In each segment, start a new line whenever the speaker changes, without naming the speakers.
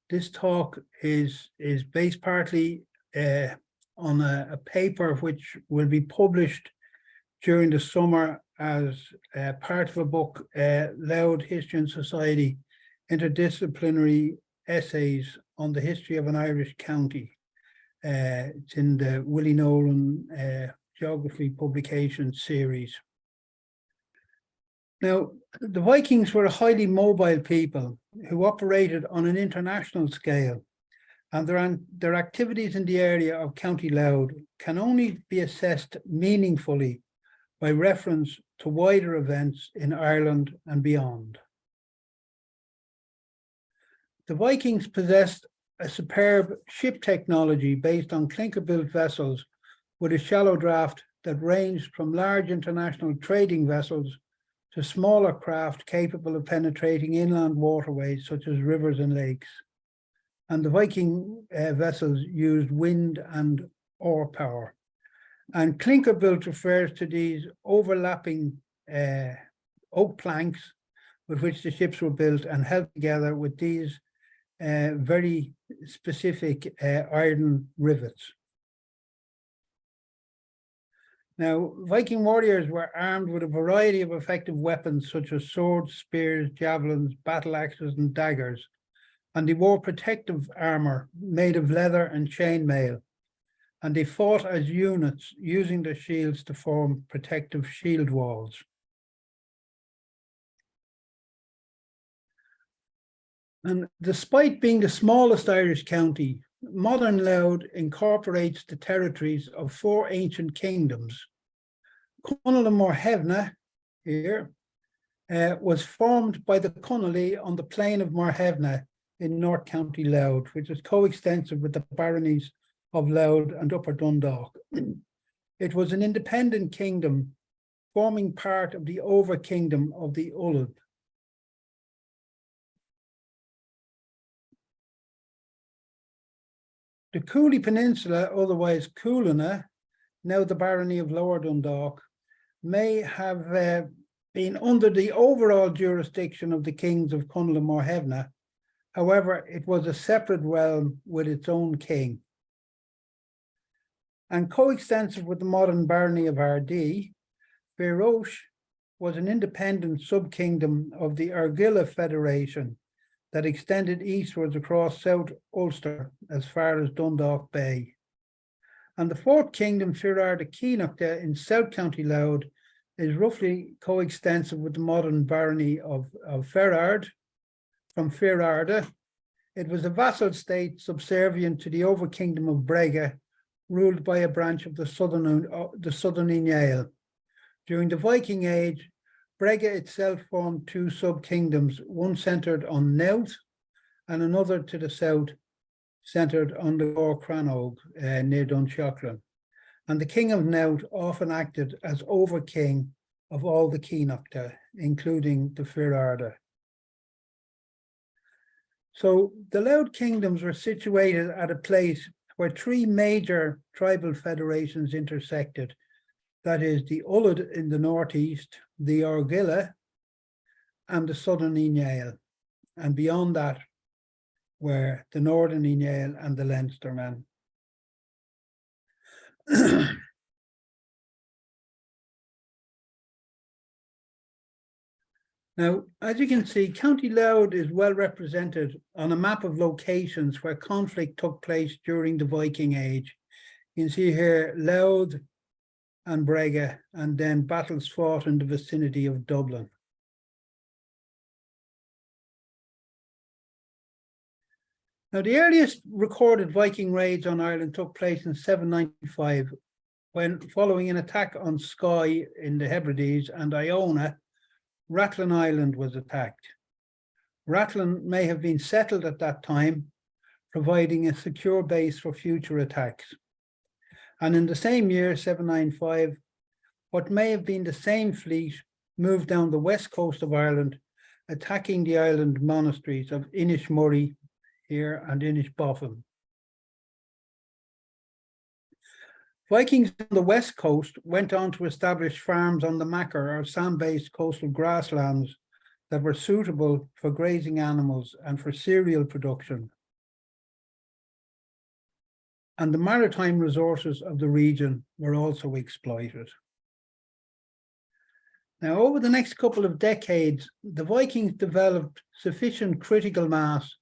This talk is based partly on a paper which will be published during the summer as part of a book, Louth History and Society, Interdisciplinary Essays on the History of an Irish County. It's in the Willie Nolan Geography Publication Series. Now, the Vikings were a highly mobile people who operated on an international scale, and their activities in the area of County Louth can only be assessed meaningfully by reference to wider events in Ireland and beyond. The Vikings possessed a superb ship technology based on clinker-built vessels with a shallow draft that ranged from large international trading vessels to smaller craft capable of penetrating inland waterways such as rivers and lakes. And the Viking vessels used wind and oar power. And clinker-built refers to these overlapping oak planks with which the ships were built and held together with these very specific iron rivets. Now, Viking warriors were armed with a variety of effective weapons such as swords, spears, javelins, battle axes, and daggers, and they wore protective armor made of leather and chainmail, and they fought as units using their shields to form protective shield walls. And despite being the smallest Irish county, modern Louth incorporates the territories of 4 ancient kingdoms. Connolly here was formed by the Connolly on the plain of Morhevna in North County Louth, which is coextensive with the baronies of Louth and Upper Dundalk. It was an independent kingdom forming part of the over-kingdom of the Ullud. The Cooley Peninsula, otherwise Coolina, now the barony of Lower Dundalk, may have been under the overall jurisdiction of the kings of Connolly Morhevna. However, it was a separate realm with its own king. And coextensive with the modern barony of Ardee, Ferosh was an independent sub-kingdom of the Argyll Federation that extended eastwards across South Ulster as far as Dundalk Bay. And the 4th kingdom, Feararda Keenachta in South County Louth, is roughly coextensive with the modern barony of Ferrard from Feararda. It was a vassal state subservient to the over-kingdom of Brega, ruled by a branch of the Southern Duachaill. During the Viking Age, Brega itself formed 2 sub-kingdoms, one centred on Knowth and another to the south, centred on the Gor Crannog near Duachaill. And the king of Knowth often acted as over-king of all the Keenachta, including the Feararda. So the Louth kingdoms were situated at a place where 3 major tribal federations intersected. That is the Ullud in the northeast, the Argyll, and the Southern Duachaill. And beyond that were the Northern Duachaill and the Leinstermen. Now, as you can see, County Louth is well represented on a map of locations where conflict took place during the Viking Age. You can see here Louth and Brega, and then battles fought in the vicinity of Dublin. Now, the earliest recorded Viking raids on Ireland took place in 795, when, following an attack on Skye in the Hebrides and Iona, Rathlin Island was attacked. Rathlin may have been settled at that time, providing a secure base for future attacks. And in the same year, 795, what may have been the same fleet moved down the west coast of Ireland, attacking the island monasteries of Inishmurray here and Inishbotham. Vikings on the west coast went on to establish farms on the Macker or sand-based coastal grasslands that were suitable for grazing animals and for cereal production. and the maritime resources of the region were also exploited. Now, over the next couple of decades, the Vikings developed sufficient critical mass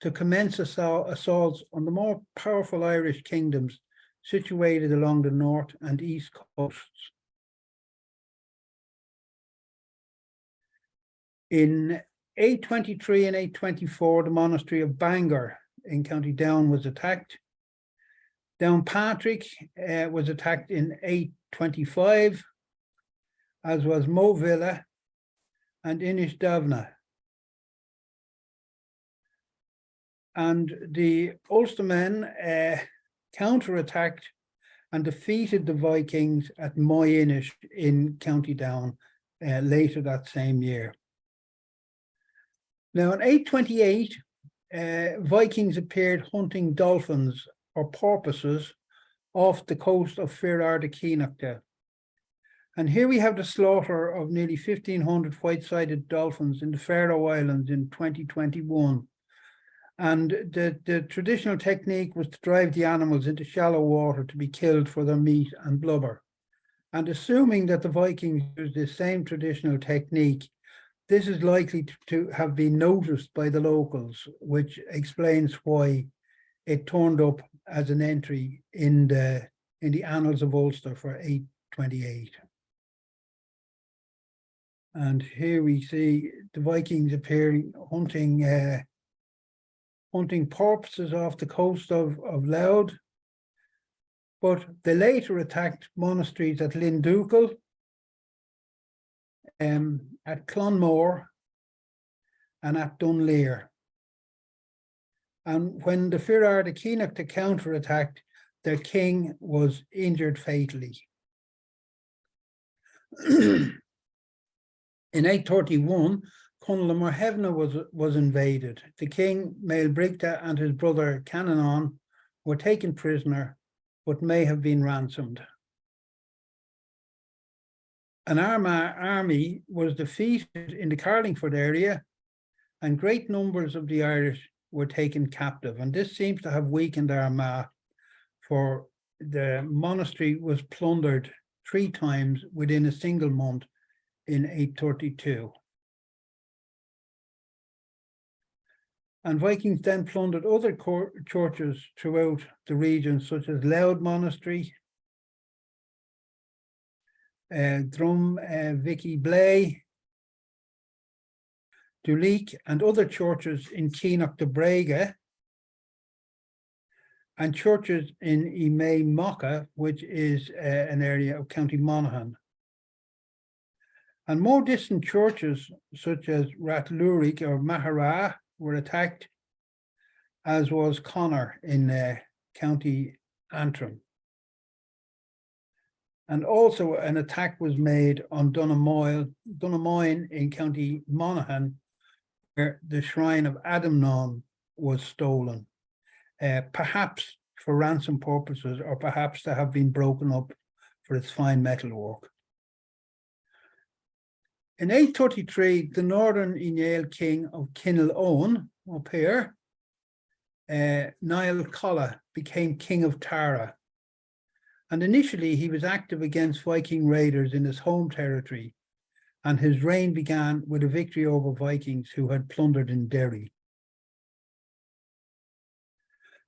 to commence assaults on the more powerful Irish kingdoms situated along the north and east coasts. In 823 and 824, the monastery of Bangor in County Down was attacked. Downpatrick was attacked in 825, as was Movilla and Innisdavna. And the Ulstermen counterattacked and defeated the Vikings at Moyinish in County Down later that same year. Now in 828, Vikings appeared hunting dolphins or porpoises off the coast of Fir-Ardachínachta. And here we have the slaughter of nearly 1,500 white-sided dolphins in the Faroe Islands in 2021. And the traditional technique was to drive the animals into shallow water to be killed for their meat and blubber. And assuming that the Vikings used the same traditional technique, this is likely to have been noticed by the locals, which explains why it turned up as an entry in the Annals of Ulster for 828. And here we see the Vikings appearing hunting porpoises off the coast of Louth, but they later attacked monasteries at Linn Duachaill, at Clonmore, and at Dunleer. And when the Fir-Ardachínachta counterattacked, their king was injured fatally. In 831, Conall Morhevna was invaded. The king, Maelbrigta, and his brother Cananon were taken prisoner, but may have been ransomed. An Armagh army was defeated in the Carlingford area, and great numbers of the Irish were taken captive. And this seems to have weakened Armagh, for the monastery was plundered 3 times within a single month in 832. And Vikings then plundered other churches throughout the region, such as Louth Monastery, Drum Vicky Blay, Duleek, and other churches in Keenock de Brega, and churches in Imay Mocha, which is an area of County Monaghan. And more distant churches, such as Rathlurig or Maharah, were attacked, as was Connor in County Antrim. And also an attack was made on Dunamoyne in County Monaghan, where the shrine of Adamnon was stolen, perhaps for ransom purposes, or perhaps to have been broken up for its fine metalwork. In 833, the northern Ineal king of Kinnell Owen, up here, Niall Colla, became king of Tara. And initially he was active against Viking raiders in his home territory, and his reign began with a victory over Vikings who had plundered in Derry.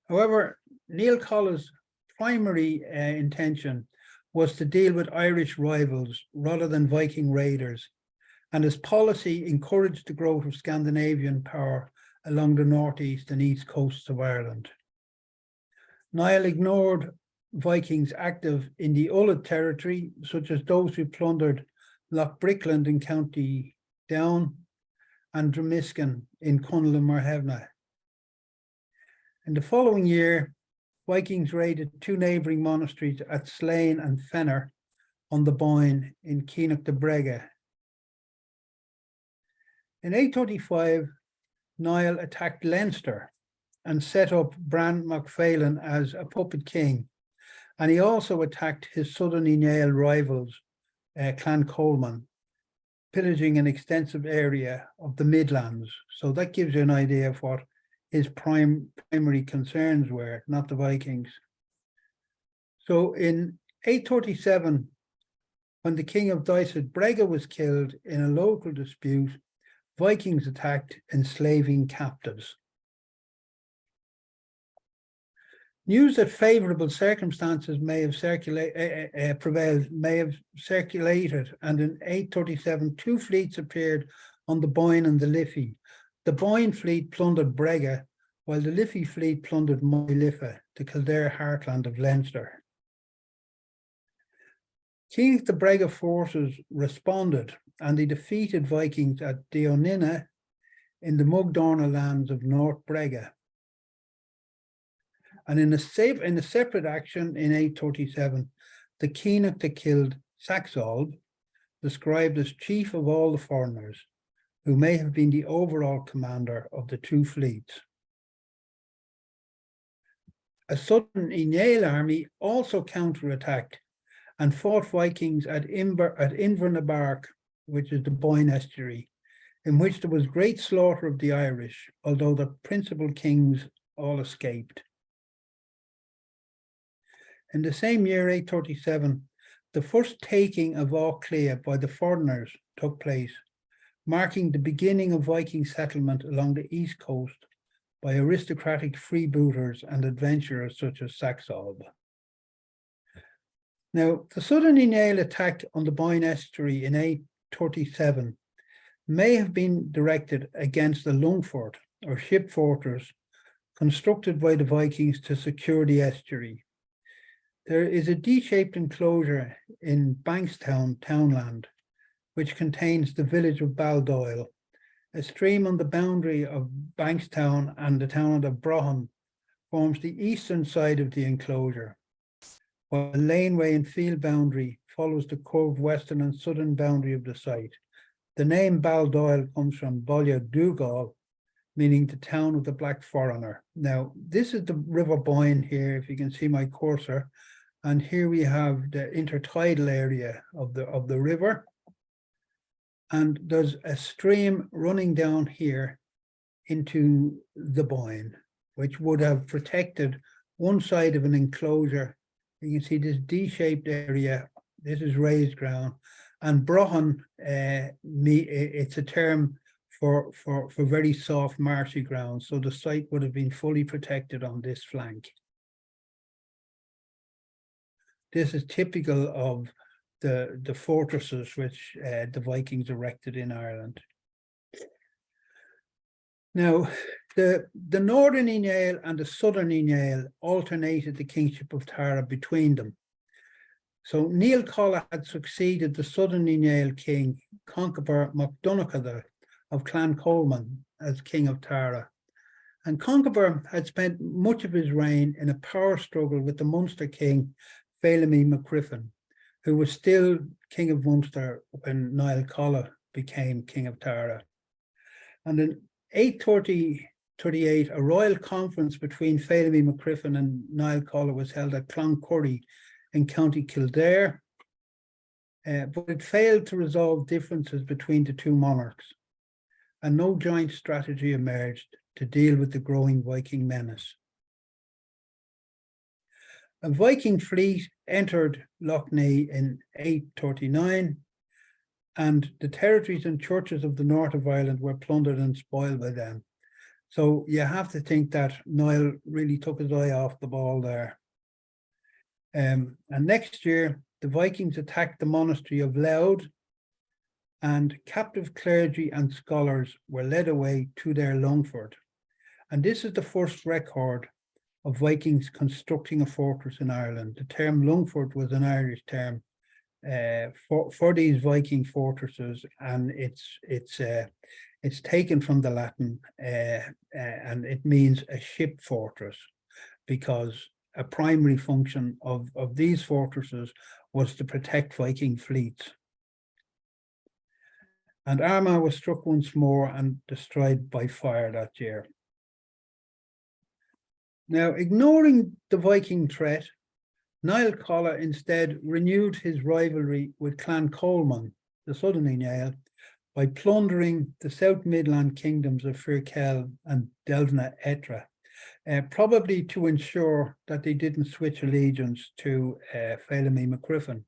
However, Niall Colla's primary intention was to deal with Irish rivals rather than Viking raiders, and his policy encouraged the growth of Scandinavian power along the northeast and east coasts of Ireland. Niall ignored Vikings active in the Ullad territory, such as those who plundered Loch Brickland in County Down and Dromiskin in Conall and Morhevna. In the following year, Vikings raided 2 neighbouring monasteries at Slane and Fenner on the Boyne in Keenock de Brega. In 835, Niall attacked Leinster and set up Bran MacPhailin as a puppet king. And he also attacked his southern Ineal rivals, Clan Coleman, pillaging an extensive area of the Midlands. So that gives you an idea of what his primary concerns were, not the Vikings. So in 837, when the king of Dyson Brega was killed in a local dispute, Vikings attacked, enslaving captives. News that favourable circumstances may have prevailed, may have circulated, and in 837, two fleets appeared on the Boyne and the Liffey. The Boyne fleet plundered Brega, while the Liffey fleet plundered Moyliffe, the Kildare heartland of Leinster. King of the Brega forces responded, and they defeated Vikings at Dionina in the Mugdorna lands of North Brega. And in a separate action in 837, the Keenach that killed Saxolb, described as chief of all the foreigners, who may have been the overall commander of the two fleets. A Southern Ineal army also counterattacked and fought Vikings at Invernabark, which is the Boyne estuary, in which there was great slaughter of the Irish, although the principal kings all escaped. In the same year, 837, the first taking of Auchlea by the foreigners took place, marking the beginning of Viking settlement along the east coast by aristocratic freebooters and adventurers such as Saxolb. Now, the Southern Ineal attack on the Boyne estuary in 837 may have been directed against the Lungfort, or ship fortress, constructed by the Vikings to secure the estuary. There is a D-shaped enclosure in Bankstown townland, which contains the village of Baldoyle. A stream on the boundary of Bankstown and the town of Brohan forms the eastern side of the enclosure, while a laneway and field boundary follows the curved western and southern boundary of the site. The name Baldoyle comes from Bolla Duachaill, meaning the town of the black foreigner. Now, this is the River Boyne here, if you can see my cursor, and here we have the intertidal area of the river, and there's a stream running down here into the Boyne, which would have protected one side of an enclosure. You can see this D-shaped area. This is raised ground, and Brohan, it's a term for very soft marshy ground. So the site would have been fully protected on this flank. This is typical of the fortresses which the Vikings erected in Ireland. Now, the Northern Ineal and the Southern Ineal alternated the kingship of Tara between them. So Neil Collett had succeeded the Southern Ineal king, Conchobar MacDonogh of Clan Coleman, as king of Tara. And Conchobar had spent much of his reign in a power struggle with the Munster king, Phelim MacCriffin, who was still king of Munster when Niall Collett became king of Tara. And in 838, a royal conference between Phelim MacCriffin and Niall Collett was held at Cloncurry in County Kildare, but it failed to resolve differences between the two monarchs, and no joint strategy emerged to deal with the growing Viking menace. A Viking fleet entered Lough Neagh in 839, and the territories and churches of the north of Ireland were plundered and spoiled by them. So you have to think that Niall really took his eye off the ball there. And next year, the Vikings attacked the monastery of Louth, and captive clergy and scholars were led away to their Lungfort. And this is the first record of Vikings constructing a fortress in Ireland. The term Lungfort was an Irish term for these Viking fortresses, and it's taken from the Latin, and it means a ship fortress, because a primary function of these fortresses was to protect Viking fleets. And Armagh was struck once more and destroyed by fire that year. Now, ignoring the Viking threat, Niall Collett instead renewed his rivalry with Clan Coleman, the Southern Ineal, by plundering the South Midland kingdoms of Firkell and Delvna Etra. probably to ensure that they didn't switch allegiance to Ptolemy MacCriffin.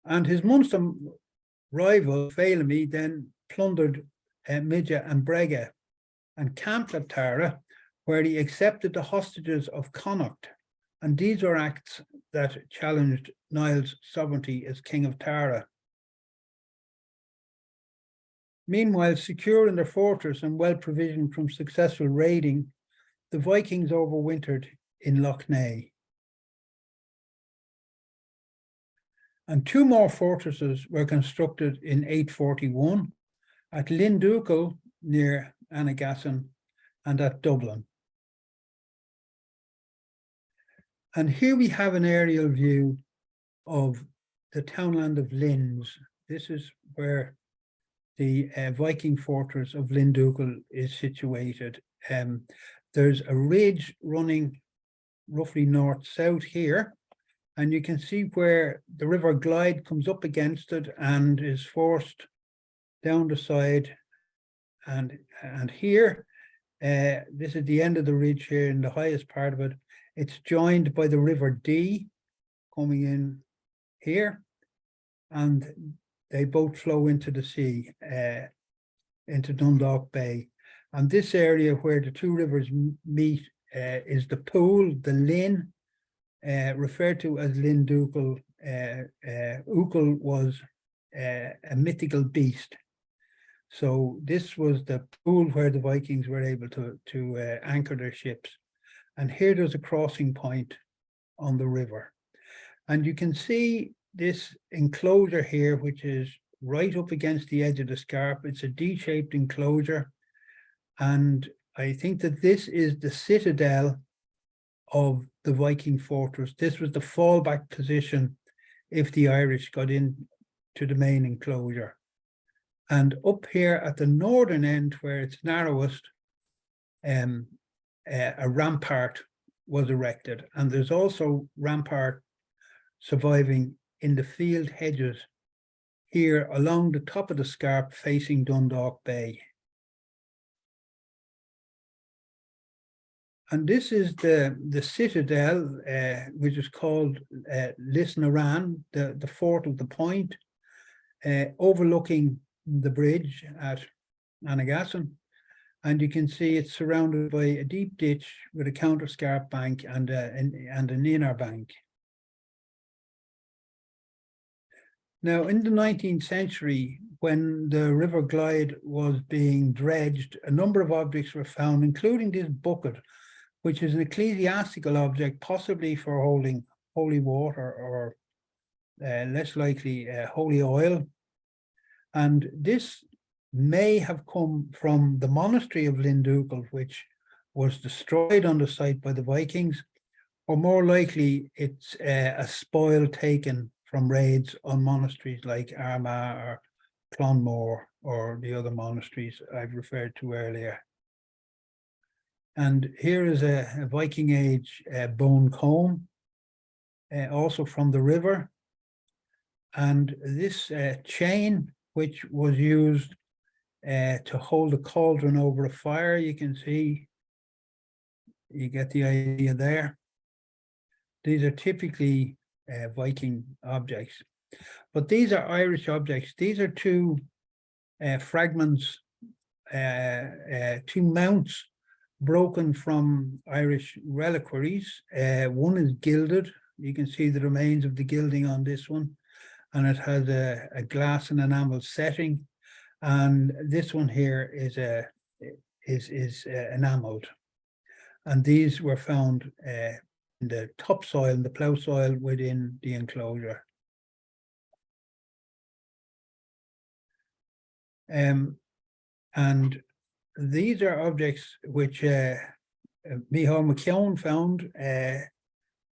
And his Munster rival, Ptolemy, then plundered Midja and Brega and camped at Tara, where he accepted the hostages of Connacht. And these were acts that challenged Niall's sovereignty as King of Tara. Meanwhile, secure in their fortress and well provisioned from successful raiding, the Vikings overwintered in Lough Neagh. And two more fortresses were constructed in 841 at Linn Duachaill near Annagassan and at Dublin. And here we have an aerial view of the townland of Linns. This is where the Viking fortress of Linn Duachaill is situated. There's a ridge running roughly north-south here, and you can see where the River Glyde comes up against it and is forced down the side. And here, this is the end of the ridge here in the highest part of it. It's joined by the River Dee coming in here, and they both flow into the sea, into Dundalk Bay. And this area where the two rivers meet is the pool, the Linn, referred to as Linn Duachaill. Uachaill was a mythical beast. So this was the pool where the Vikings were able to anchor their ships. And here there's a crossing point on the river. And you can see this enclosure here, which is right up against the edge of the scarp. It's a D-shaped enclosure. And I think that this is the citadel of the Viking fortress. This was the fallback position if the Irish got into the main enclosure. And up here at the northern end, where it's narrowest, a rampart was erected. And there's also rampart surviving in the field hedges here along the top of the scarp facing Dundalk Bay. And this is the citadel, which is called Lisnaran, the fort of the point, overlooking the bridge at Annagassan. And you can see it's surrounded by a deep ditch with a counterscarp bank and an inner bank. Now, in the 19th century, when the River Glyde was being dredged, a number of objects were found, including this bucket, which is an ecclesiastical object, possibly for holding holy water or less likely holy oil. And this may have come from the monastery of Linn Duachaill, which was destroyed on the site by the Vikings, or more likely it's a spoil taken from raids on monasteries like Armagh or Clonmore or the other monasteries I've referred to earlier. And here is a Viking age bone comb, also from the river. And this chain, which was used to hold a cauldron over a fire, you can see, you get the idea there. These are typically Viking objects, but these are Irish objects. These are two fragments, two mounts broken from Irish reliquaries. One is gilded. You can see the remains of the gilding on this one, and it has a glass and enamel setting. And this one here is enameled. And these were found in the topsoil, in the plough soil within the enclosure. And these are objects which Micheál McKeown found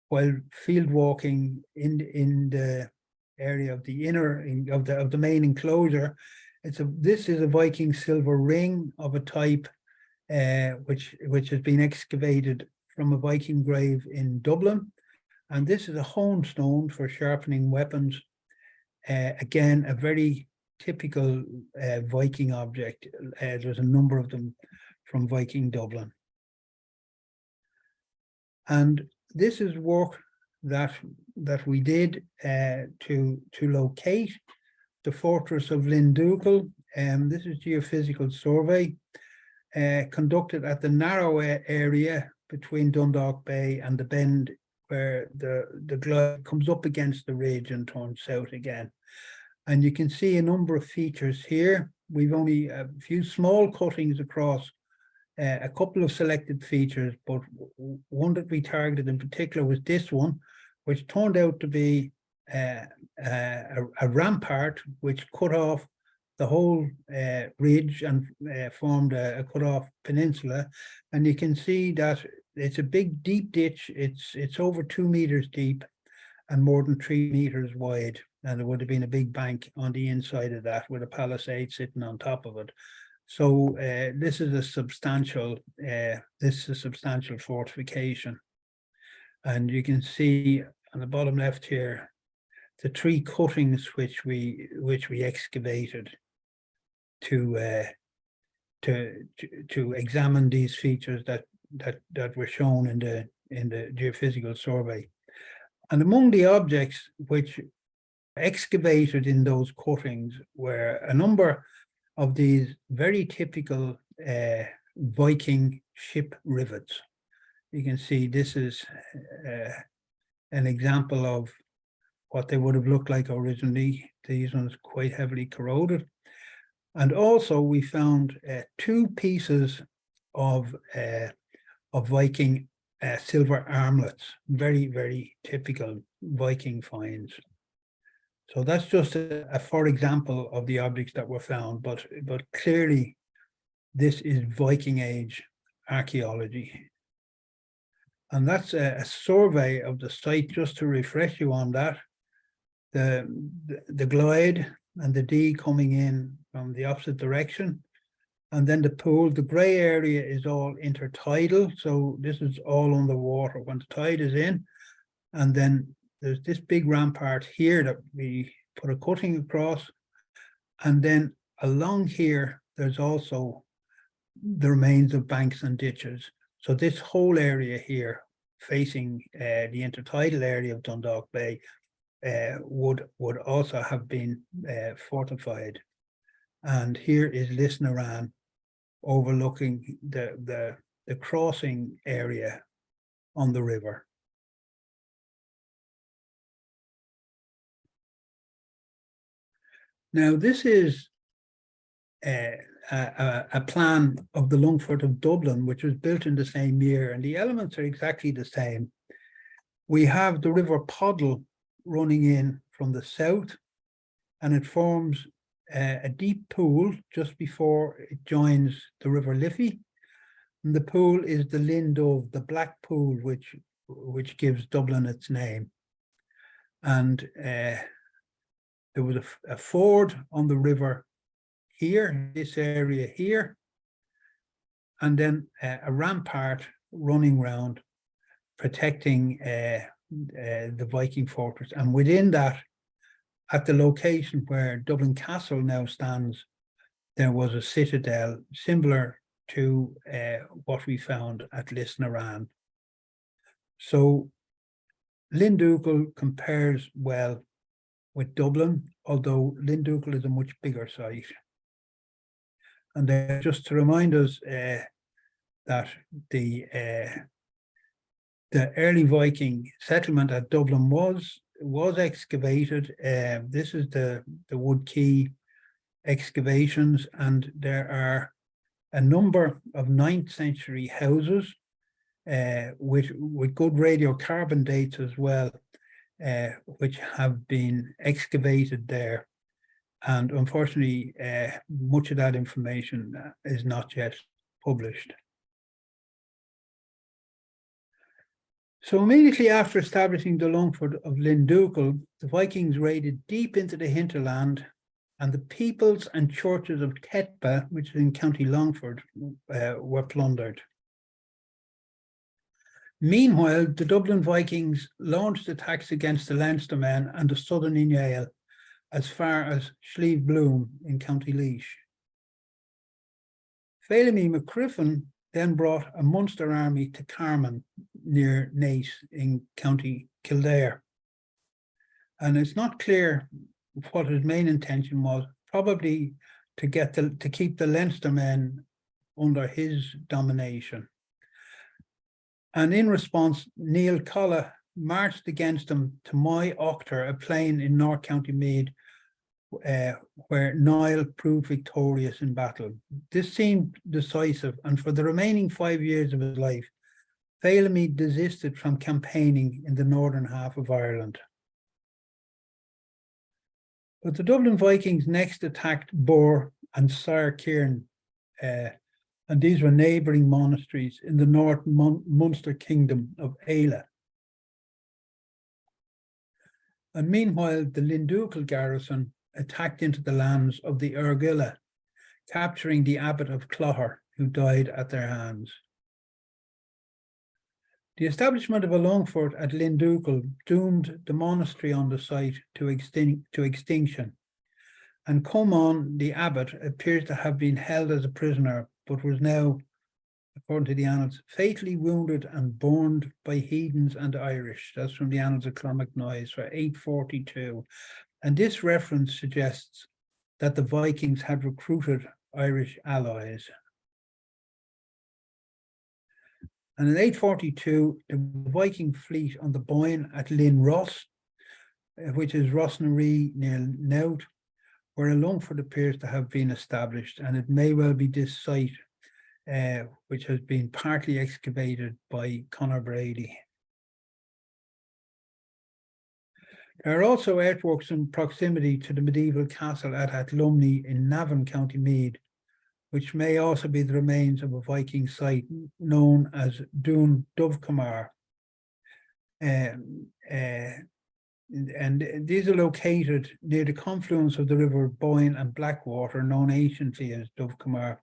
while field walking in the area of the inner of the main enclosure. This is a Viking silver ring of a type which has been excavated from a Viking grave in Dublin, and this is a hone stone for sharpening weapons. Again, a very typical Viking object. There's a number of them from Viking Dublin. And this is work that we did to locate the fortress of Linn Duachaill. This is geophysical survey conducted at the narrow area between Dundalk Bay and the bend where the glide comes up against the ridge and turns south again. And you can see a number of features here. We've only a few small cuttings across a couple of selected features, but one that we targeted in particular was this one, which turned out to be a rampart which cut off the whole ridge and formed a cut-off peninsula. And you can see that it's a big deep ditch. It's over 2 meters deep and more than 3 meters wide, and there would have been a big bank on the inside of that with a palisade sitting on top of it. So this is a substantial fortification. And you can see on the bottom left here the 3 cuttings which we excavated to examine these features that were shown in the geophysical survey. And among the objects which excavated in those cuttings were a number of these very typical Viking ship rivets. You can see this is an example of what they would have looked like originally. These ones quite heavily corroded. And also we found 2 pieces of Viking silver armlets, very, very typical Viking finds. So that's just a for example of the objects that were found, but clearly this is Viking age archaeology. And that's a survey of the site, just to refresh you on that. The glide and the D coming in from the opposite direction. And then the pool, the grey area is all intertidal. So this is all underwater when the tide is in. And then there's this big rampart here that we put a cutting across. And then along here, there's also the remains of banks and ditches. So this whole area here facing the intertidal area of Dundalk Bay would also have been fortified. And here is Lisnaran overlooking the crossing area on the river. Now this is a plan of the Longford of Dublin, which was built in the same year, and the elements are exactly the same. We have the River Poddle running in from the south, and it forms a deep pool just before it joins the River Liffey. And the pool is the Linn Duachaill, the black pool, which gives Dublin its name. And there was a ford on the river here, this area here, and then a rampart running round protecting the Viking fortress. And within that, at the location where Dublin Castle now stands, there was a citadel similar to what we found at Lisnaran. So Linn Duachaill compares well with Dublin, although Linn Duachaill is a much bigger site. And just to remind us that the early Viking settlement at Dublin was excavated. This is the Wood Quay excavations, and there are a number of 9th century houses with good radiocarbon dates as well, which have been excavated there. And unfortunately, much of that information is not yet published. So immediately after establishing the Longford of Linn Duachaill, the Vikings raided deep into the hinterland, and the peoples and churches of Tetba, which is in County Longford, were plundered. Meanwhile, the Dublin Vikings launched attacks against the Leinstermen and the southern Duachaill as far as Slieve Bloom in County Laois. Phelemy McCriffin then brought a Munster army to Carman near Naas in County Kildare. And it's not clear what his main intention was, probably to keep the Leinster men under his domination. And in response, Neil Collagh marched against him to Moy Octor, a plain in North County Meath, where Niall proved victorious in battle. This seemed decisive, and for the remaining 5 years of his life, Phelemy desisted from campaigning in the northern half of Ireland. But the Dublin Vikings next attacked Bor and Sire Kieran, and these were neighbouring monasteries in the North Munster Kingdom of Éile. And meanwhile, the Linn Duachaill garrison attacked into the lands of the Archaeological, capturing the abbot of Clogher, who died at their hands. The establishment of a Longfort at Linn Duachaill doomed the monastery on the site to extinction, and Comon, the abbot, appears to have been held as a prisoner, but was now, according to the annals, fatally wounded and burned by heathens and Irish. That's from the Annals of Clonmacnoise for 842. And this reference suggests that the Vikings had recruited Irish allies. And in 842, the Viking fleet on the Boyne at Linn Ross, which is Rossnaree near Nowth, where a Longford appears to have been established, and it may well be this site which has been partly excavated by Conor Brady. There are also earthworks in proximity to the medieval castle at Athlumney in Navan, County Meath, which may also be the remains of a Viking site known as Dún Duachaill. And these are located near the confluence of the river Boyne and Blackwater, known anciently as Duachaill.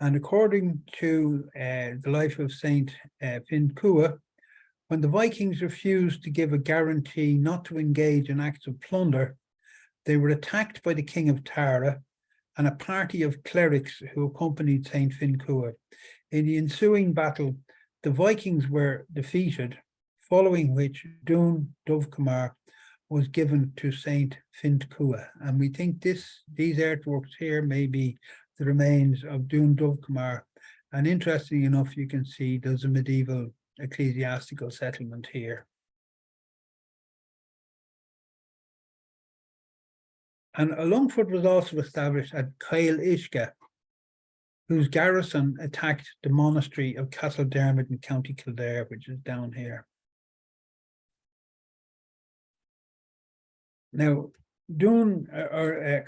And according to the life of Saint Fincua, when the Vikings refused to give a guarantee not to engage in acts of plunder, they were attacked by the King of Tara and a party of clerics who accompanied Saint Fincua. In the ensuing battle, the Vikings were defeated, following which Dún Duachaill was given to Saint Fincua. And we think these earthworks here may be the remains of Dún Duachaill. And interestingly enough, you can see there's a medieval ecclesiastical settlement here. And a Longford was also established at Cael Uisge, whose garrison attacked the monastery of Castledermot in County Kildare, which is down here. Now, Cael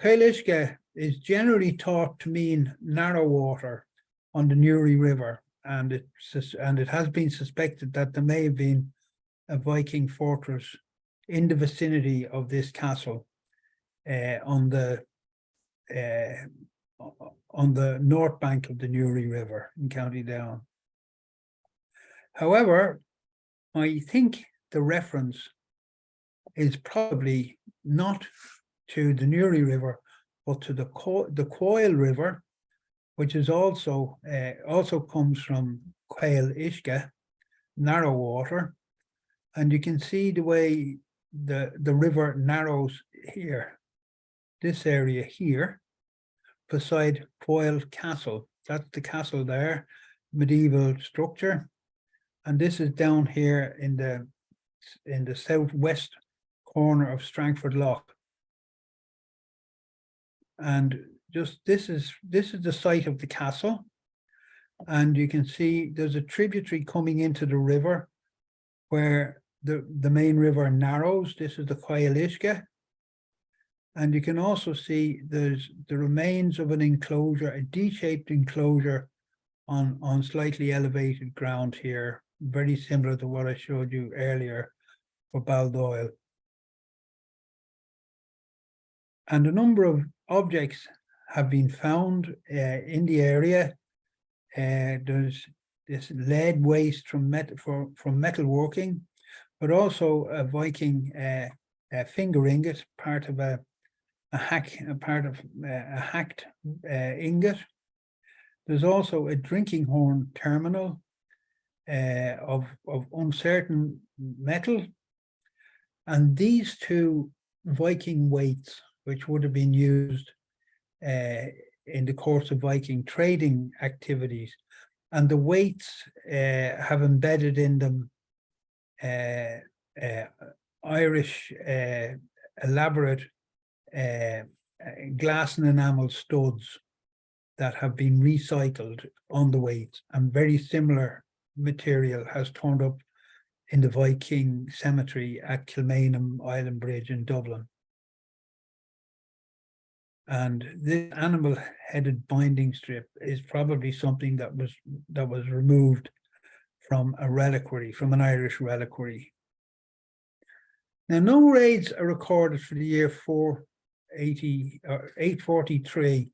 Uisge is generally thought to mean narrow water on the Newry River, and it has been suspected that there may have been a Viking fortress in the vicinity of this castle on the north bank of the Newry River in County Down. However, I think the reference is probably not to the Newry River, but to the Coil River, which is also comes from Cael Uisge, narrow water, and you can see the way the river narrows here. This area here, beside Coil Castle. That's the castle there, medieval structure, and this is down here in the southwest corner of Strangford Lough. And just this is the site of the castle, and you can see there's a tributary coming into the river where the main river narrows. This is the Cael Uisge, and you can also see there's the remains of an enclosure, a D-shaped enclosure on slightly elevated ground here, very similar to what I showed you earlier for Baldoyle. And a number of objects have been found in the area. There's this lead waste from metalworking, but also a Viking finger ingot, part of a hacked ingot. There's also a drinking horn terminal of uncertain metal. And these two Viking weights, which would have been used in the course of Viking trading activities, and the weights have embedded in them Irish elaborate glass and enamel studs that have been recycled on the weights, and very similar material has turned up in the Viking cemetery at Kilmainham Island Bridge in Dublin. And this animal-headed binding strip is probably something that was removed from a reliquary, from an Irish reliquary. Now, no raids are recorded for the year 480 or 843,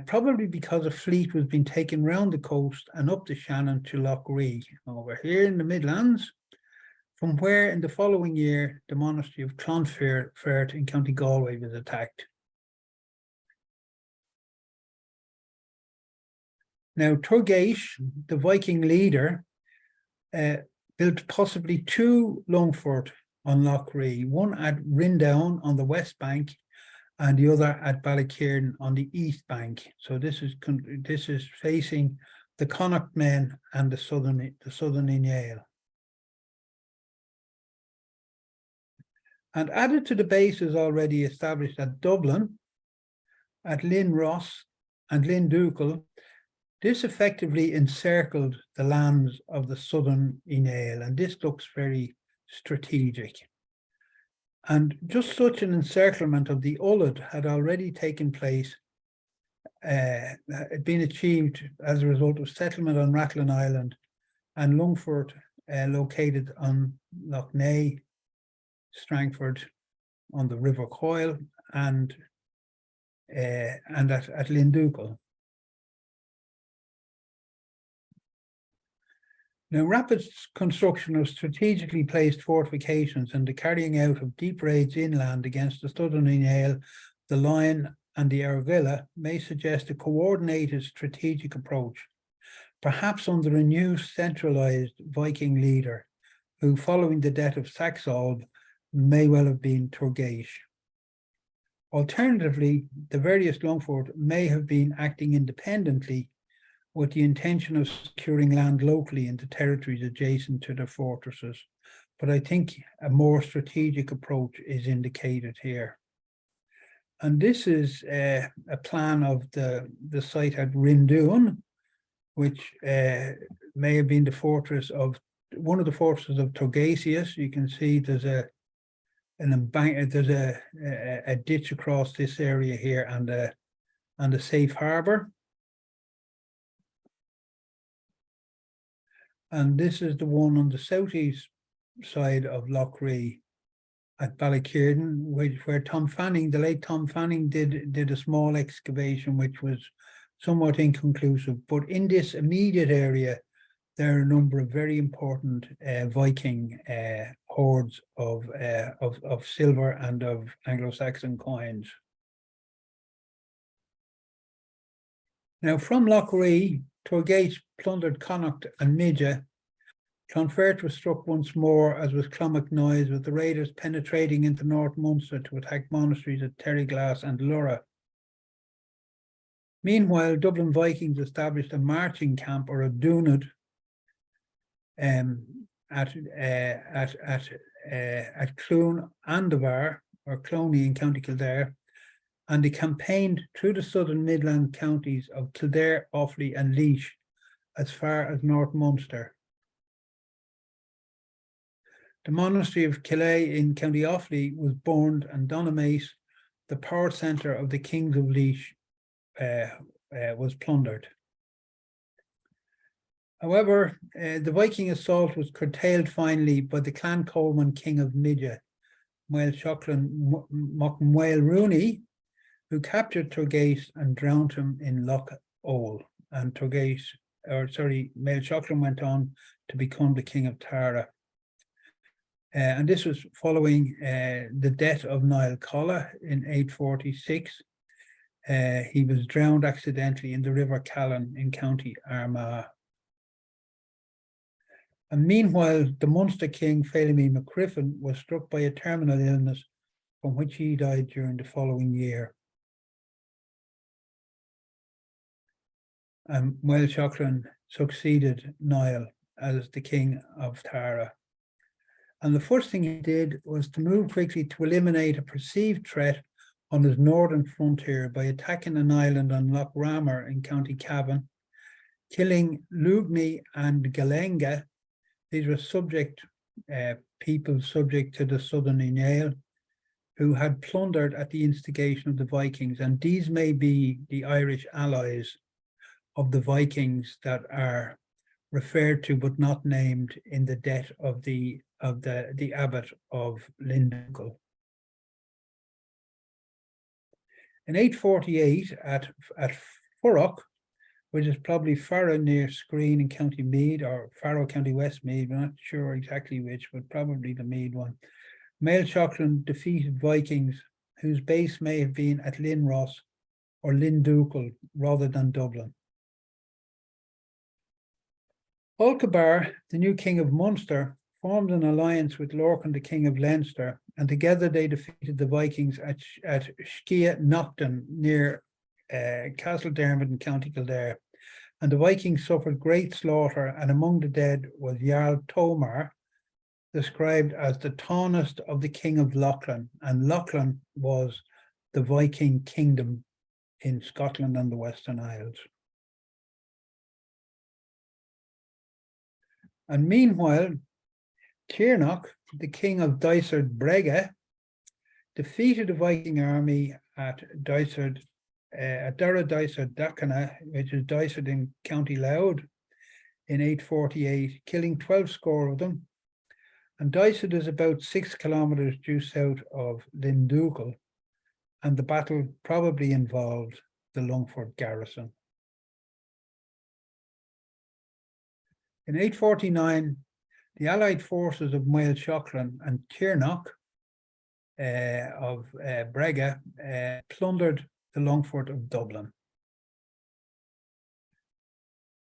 probably because a fleet was being taken round the coast and up the Shannon to Lough Ree, over here in the Midlands, from where in the following year the monastery of Clonfert in County Galway was attacked. Now, Turgais, the Viking leader, built possibly two Longfort on Lough Ree, one at Rindown on the west bank and the other at Ballykieran on the east bank. So this is facing the Connacht men and the southern Duachaill. And added to the bases already established at Dublin, at Linn Ross and Linn Duachaill, this effectively encircled the lands of the southern Duachaill, and this looks very strategic. And just such an encirclement of the Ullad had already taken place, had been achieved as a result of settlement on Rathlin Island and Longfort, located on Lough Neagh, Strangford on the River Coyle, and at Linn Duachaill. Now, rapid construction of strategically placed fortifications and the carrying out of deep raids inland against the southern Duachaill, the Lion and the Argilla may suggest a coordinated strategic approach, perhaps under a new centralized Viking leader, who, following the death of Saxolb, may well have been Turgais. Alternatively, the various Longfort may have been acting independently with the intention of securing land locally in the territories adjacent to their fortresses. But I think a more strategic approach is indicated here. And this is a plan of the site at Rindown, which may have been the fortress of one of the fortresses of Turgasius. You can see there's a ditch across this area here and a safe harbour. And this is the one on the southeast side of Lough Ree at Ballykieran, where Tom Fanning, the late Tom Fanning, did a small excavation, which was somewhat inconclusive. But in this immediate area, there are a number of very important Viking hoards of silver and of Anglo-Saxon coins. Now, from Lough Ree, Turgais plundered Connacht and Midja. Clonfert was struck once more, as was Clonmacnoise, with the raiders penetrating into North Munster to attack monasteries at Terryglass and Lurra. Meanwhile, Dublin Vikings established a marching camp, or a Dunad, at Clún Andavar, or Cloney in County Kildare, and they campaigned through the southern Midland counties of Kildare, Offaly and Laois as far as North Munster. The monastery of Killay in County Offaly was burned, and Donaghmace, the power centre of the kings of Laois, was plundered. However, the Viking assault was curtailed finally by the Clan Coleman king of Midja, Mael Sheachlan Mael Rooney, who captured Turgais and drowned him in Lough Owel. And Mael Sheachlan went on to become the king of Tara. And this was following the death of Niall Colla in 846. He was drowned accidentally in the River Callan in County Armagh. And meanwhile, the Munster king, Ptolemy MacGriffin, was struck by a terminal illness from which he died during the following year. And Moel Sheachlan succeeded Niall as the king of Tara. And the first thing he did was to move quickly to eliminate a perceived threat on his northern frontier by attacking an island on Loch Ramor in County Cavan, killing Lugni and Galenga. These were people subject to the Southern Unail, who had plundered at the instigation of the Vikings, and these may be the Irish allies of the Vikings that are referred to but not named in the death of the abbot of Linn Duachaill. In 848 at Furrock, which is probably Farrow near Screen in County Meath, or Farrow, County Westmeath, we're not sure exactly which, but probably the Meath one. Moel Sheachlan defeated Vikings whose base may have been at Linn Ross or Linn Duachaill rather than Dublin. Olcabar, the new king of Munster, formed an alliance with Lorcan, the king of Leinster, and together they defeated the Vikings at Skia Nocton near Castle Dermot in County Kildare. And the Vikings suffered great slaughter, and among the dead was Jarl Tomar, described as the tallest of the king of Lochlan, and Lochlan was the Viking kingdom in Scotland and the Western Isles. And meanwhile, Tiernock, the king of Dysart Brega, defeated the Viking army at Dysart, at Dara Dysart Dacana, which is Dysart in County Louth, in 848, killing 12 score of them. And Dysart is about 6 kilometers due south of Linn Duachaill, and the battle probably involved the Longford garrison. In 849, the Allied forces of Moel Sheachlan and Tiernock of Brega plundered the Longford of Dublin.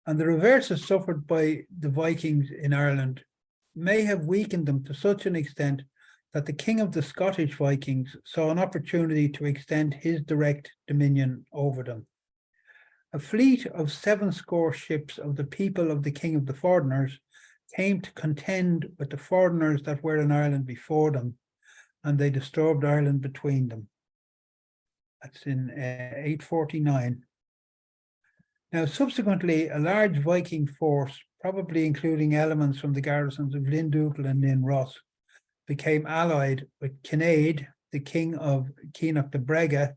And the reverses suffered by the Vikings in Ireland may have weakened them to such an extent that the king of the Scottish Vikings saw an opportunity to extend his direct dominion over them. A fleet of 70 ships of the people of the king of the foreigners came to contend with the foreigners that were in Ireland before them, and they disturbed Ireland between them. That's in 849. Now, subsequently, a large Viking force, probably including elements from the garrisons of Linn Duachaill and Linn Ross, became allied with Kinnaid, the king of Keenock de Brega,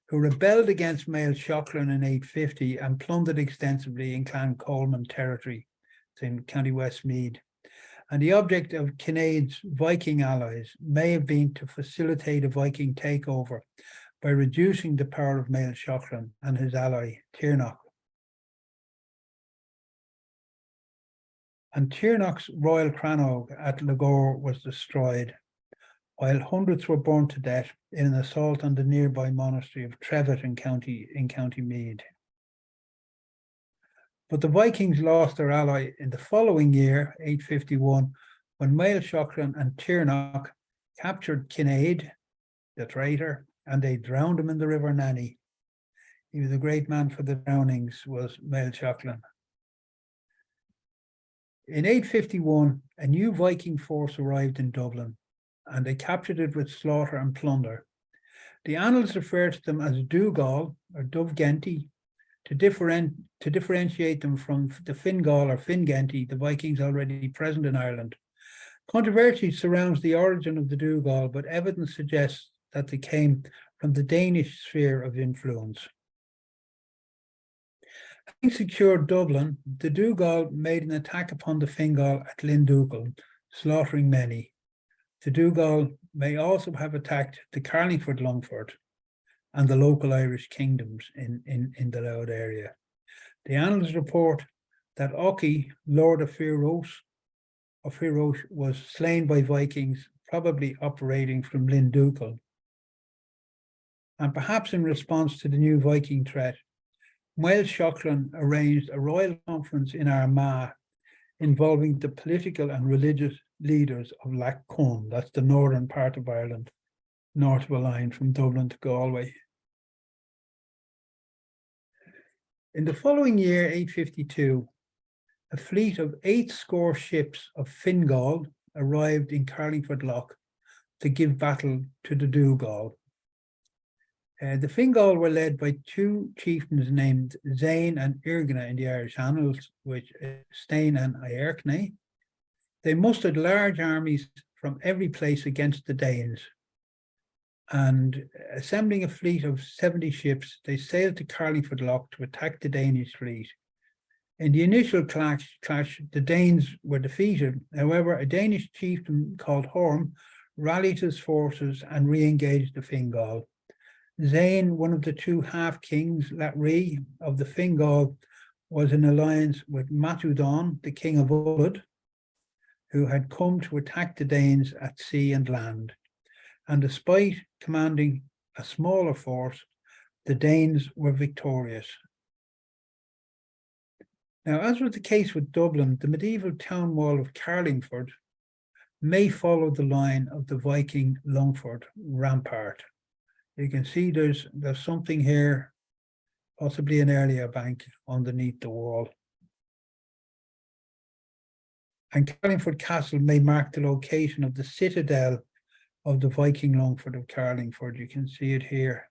who rebelled against Moel Sheachlan in 850 and plundered extensively in Clan Coleman territory. It's in County Westmeath. And the object of Kinnaid's Viking allies may have been to facilitate a Viking takeover by reducing the power of Moel Sheachlan and his ally Tiernock. And Tiernock's royal crannog at Lagore was destroyed, while hundreds were burned to death in an assault on the nearby monastery of Trevitt in County Meath. But the Vikings lost their ally in the following year, 851, when Moel Sheachlan and Tiernock captured Kinnaid, the traitor, and they drowned him in the River Nanny. He was a great man for the drownings, was Moel Sheachlan. In 851, a new Viking force arrived in Dublin, and they captured it with slaughter and plunder. The annals refer to them as Dougal or Dovgenti to differentiate them from the Fingal or Fingenti, the Vikings already present in Ireland. Controversy surrounds the origin of the Dougal, but evidence suggests that they came from the Danish sphere of influence. Having secured Dublin, the Dougal made an attack upon the Fingal at Linn Duachaill, slaughtering many. The Dougal may also have attacked the Carlingford Longford and the local Irish kingdoms in the Louth area. The annals report that Oki, Lord of Fearosh, was slain by Vikings, probably operating from Linn Duachaill. and perhaps in response to the new Viking threat, Moel Sheachlan arranged a royal conference in Armagh involving the political and religious leaders of Lough Conn, that's the northern part of Ireland, north of a line from Dublin to Galway. In the following year, 852, a fleet of 80 ships of Fingal arrived in Carlingford Lough to give battle to the Duachaill. The Fingal were led by two chieftains named Zain and Irgna in the Irish annals, which is Stein and Aerkne. They mustered large armies from every place against the Danes, and assembling a fleet of 70 ships, they sailed to Carlingford Lough to attack the Danish fleet. In the initial clash, the Danes were defeated. However, a Danish chieftain called Horm rallied his forces and re-engaged the Fingal. Zain, one of the two half-kings, Latri, of the Fingal, was in alliance with Matudon, the king of Ullud, who had come to attack the Danes at sea and land. And despite commanding a smaller force, the Danes were victorious. Now, as was the case with Dublin, the medieval town wall of Carlingford may follow the line of the Viking Longford rampart. You can see there's something here, possibly an earlier bank underneath the wall. And Carlingford Castle may mark the location of the citadel of the Viking Longford of Carlingford. You can see it here.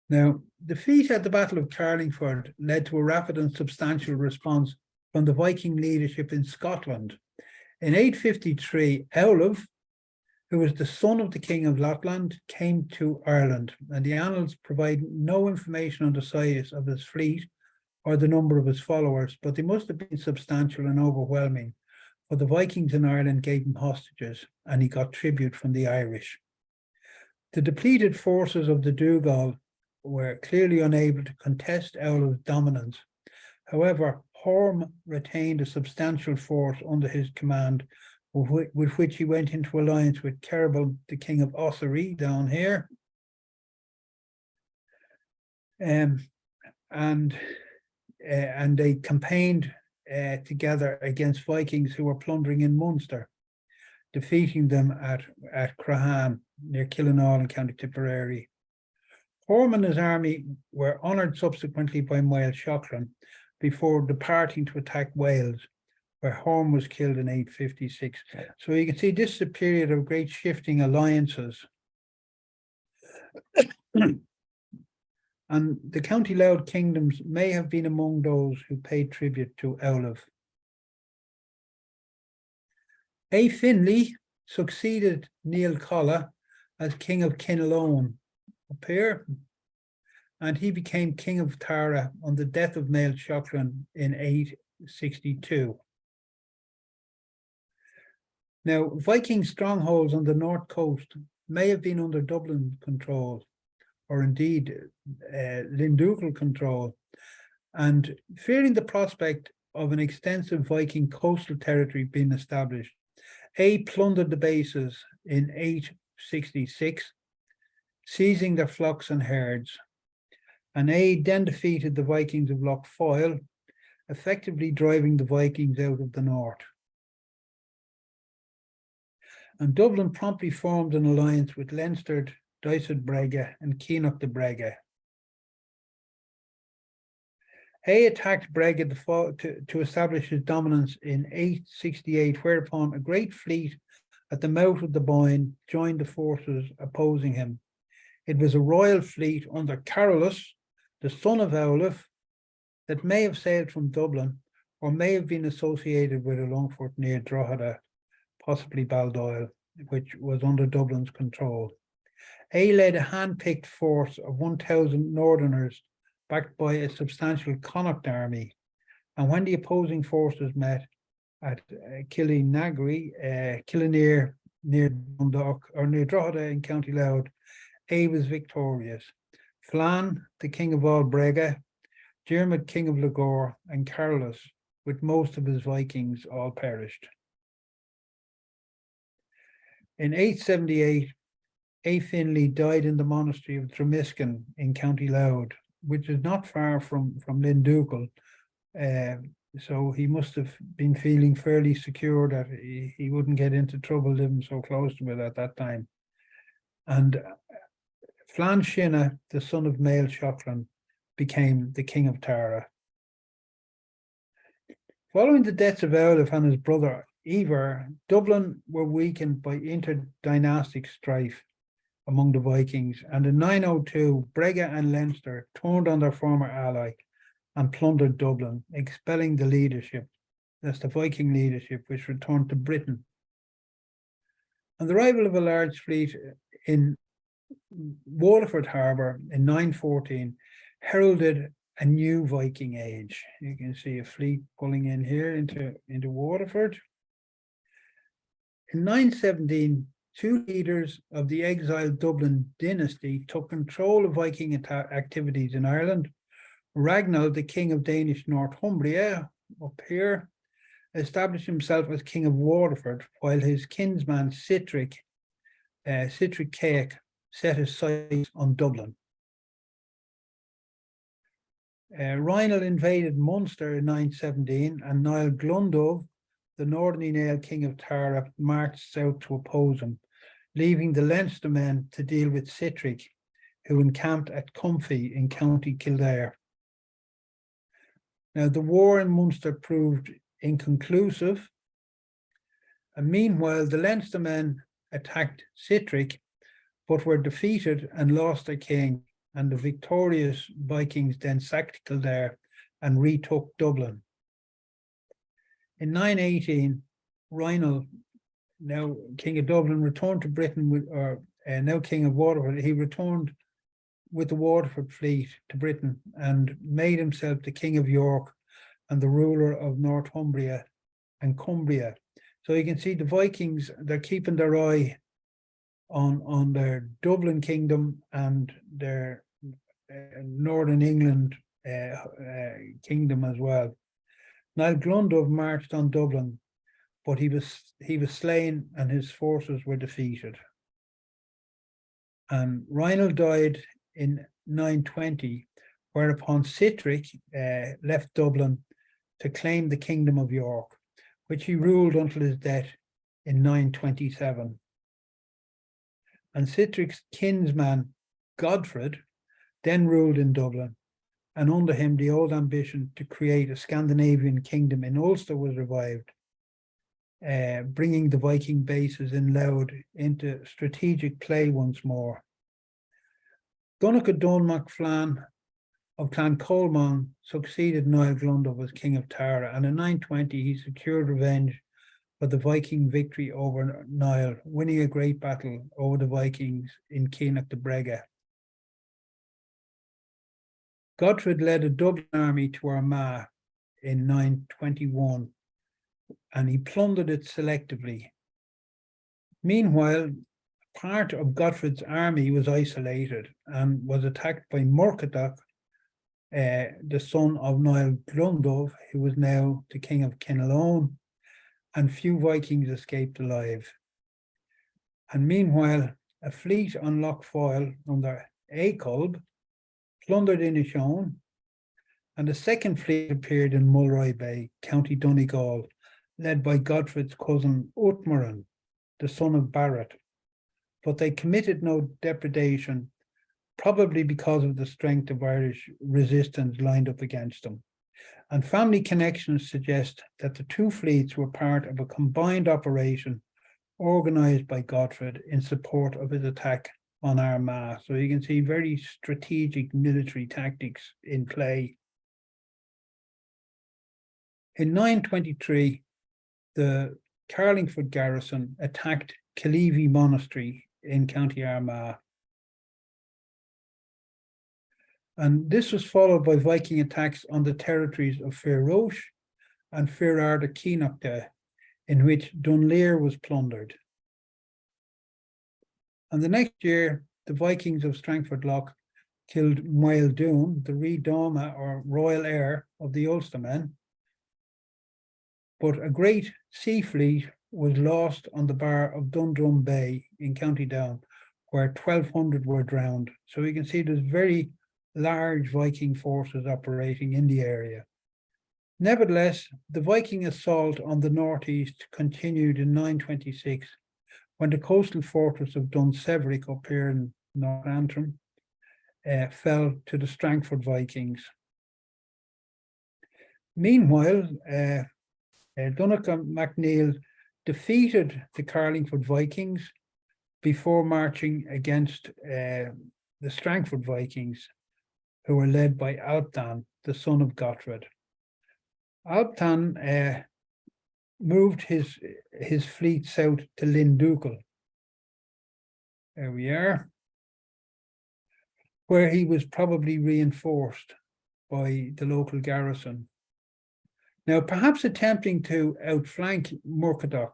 Now, defeat at the Battle of Carlingford led to a rapid and substantial response from the Viking leadership in Scotland. In 853, Eulaf, who was the son of the King of Lapland, came to Ireland, and the annals provide no information on the size of his fleet or the number of his followers, but they must have been substantial and overwhelming, for the Vikings in Ireland gave him hostages, and he got tribute from the Irish. The depleted forces of the Duachaill were clearly unable to contest Eulaf's dominance. However, Horm retained a substantial force under his command, with which he went into alliance with Kerbal, the king of Ossory, down here. And they campaigned together against Vikings who were plundering in Munster, defeating them at Crahan, near Killinall in County Tipperary. Horm and his army were honoured subsequently by Moel Sheachlan before departing to attack Wales, where Horm was killed in 856. So you can see this is a period of great shifting alliances. And the County Louth kingdoms may have been among those who paid tribute to Eulaf. A. Finlay succeeded Neil Colla as king of Kinalone up here, and he became king of Tara on the death of Moel Sheachlan in 862. Now, Viking strongholds on the north coast may have been under Dublin control, or indeed Linn Duachaill control, and fearing the prospect of an extensive Viking coastal territory being established, A plundered the bases in 866, seizing their flocks and herds, and A then defeated the Vikings of Lough Foyle, effectively driving the Vikings out of the north. And Dublin promptly formed an alliance with Leinster, Dysart Brega, and Keenock de Brega. A attacked Brega to establish his dominance in 868, whereupon a great fleet at the mouth of the Boyne joined the forces opposing him. It was a royal fleet under Carolus, the son of Eulaf, that may have sailed from Dublin or may have been associated with a Longford near Drogheda, possibly Baldoyle, which was under Dublin's control. A led a hand-picked force of 1,000 northerners backed by a substantial Connacht army, and when the opposing forces met at Killinear near Dundalk, or near Drogheda in County Louth, A was victorious. Flann, the king of all Brega, Diarmid, king of Lagore, and Carolus, with most of his Vikings, all perished. In 878, A. Finlay died in the monastery of Dromiskin in County Louth, which is not far from Linn Duachaill. So he must have been feeling fairly secure that he wouldn't get into trouble living so close to it at that time. And Flann Shinna, the son of Mael Shocklin, became the king of Tara. Following the deaths of Eilif and his brother Ivar, Dublin were weakened by interdynastic strife among the Vikings, and in 902, Brege and Leinster turned on their former ally and plundered Dublin, expelling the leadership. That's the Viking leadership, which returned to Britain. And the arrival of a large fleet in Waterford Harbour in 914 heralded a new Viking age. You can see a fleet pulling in here into Waterford. In 917, two leaders of the exiled Dublin dynasty took control of Viking activities in Ireland. Ragnall, the king of Danish Northumbria, up here, established himself as king of Waterford, while his kinsman Sitric Caic set his sights on Dublin. Reinald invaded Munster in 917, and Niall Glundov, the Northern Nail king of Tara, marched south to oppose him, leaving the Leinster men to deal with Sitric, who encamped at Comfy in County Kildare. Now, the war in Munster proved inconclusive, and meanwhile, the Leinster men attacked Sitric, but were defeated and lost their king, and the victorious Vikings then sacked Kildare and retook Dublin. In 918, Reinald, now king of Dublin, returned to Britain now king of Waterford. He returned with the Waterford fleet to Britain and made himself the king of York and the ruler of Northumbria and Cumbria. So you can see the Vikings, they're keeping their eye on their Dublin kingdom and their Northern England kingdom as well. Niall Glundov marched on Dublin, but he was slain and his forces were defeated. And Reinald died in 920, whereupon Sitric left Dublin to claim the kingdom of York, which he ruled until his death in 927. And Sitric's kinsman, Godfred, then ruled in Dublin, and under him the old ambition to create a Scandinavian kingdom in Ulster was revived, bringing the Viking bases in Louth into strategic play once more. Donogh Dun Mac Flann of Clan Colman succeeded Niall Glundov as king of Tara, and in 920 he secured revenge for the Viking victory over Niall, winning a great battle over the Vikings in Keenach de Brege. Godfred led a Dublin army to Armagh in 921, and he plundered it selectively. Meanwhile, part of Godfred's army was isolated and was attacked by Murchadach, the son of Niall Glundov, who was now the king of Kinalone, and few Vikings escaped alive. And meanwhile, a fleet on Lough Foyle under Acolb plundered Inishowen, and a second fleet appeared in Mulroy Bay, County Donegal, led by Godfred's cousin Utmaran, the son of Barrett. But they committed no depredation, probably because of the strength of Irish resistance lined up against them. And family connections suggest that the two fleets were part of a combined operation organised by Godfred in support of his attack on Armagh. So you can see very strategic military tactics in play. In 923, the Carlingford garrison attacked Killeavy Monastery in County Armagh. And this was followed by Viking attacks on the territories of Fearosh and Fearar Keenachta, in which Dunleer was plundered. And the next year, the Vikings of Strangford Lough killed Mael Doon, the Ree Dama or royal heir of the Ulstermen. But a great sea fleet was lost on the bar of Dundrum Bay in County Down, where 1,200 were drowned. So you can see there's very large Viking forces operating in the area. Nevertheless, the Viking assault on the northeast continued in 926, when the coastal fortress of Dunseverick up here in North Antrim fell to the Strangford Vikings. Meanwhile, Duachaill MacNeill defeated the Carlingford Vikings before marching against the Strangford Vikings, who were led by Alpdan, the son of Gottfred. Alpdan moved his fleet south to Linn Duachaill. There we are, where he was probably reinforced by the local garrison. Now, perhaps attempting to outflank Murkertach,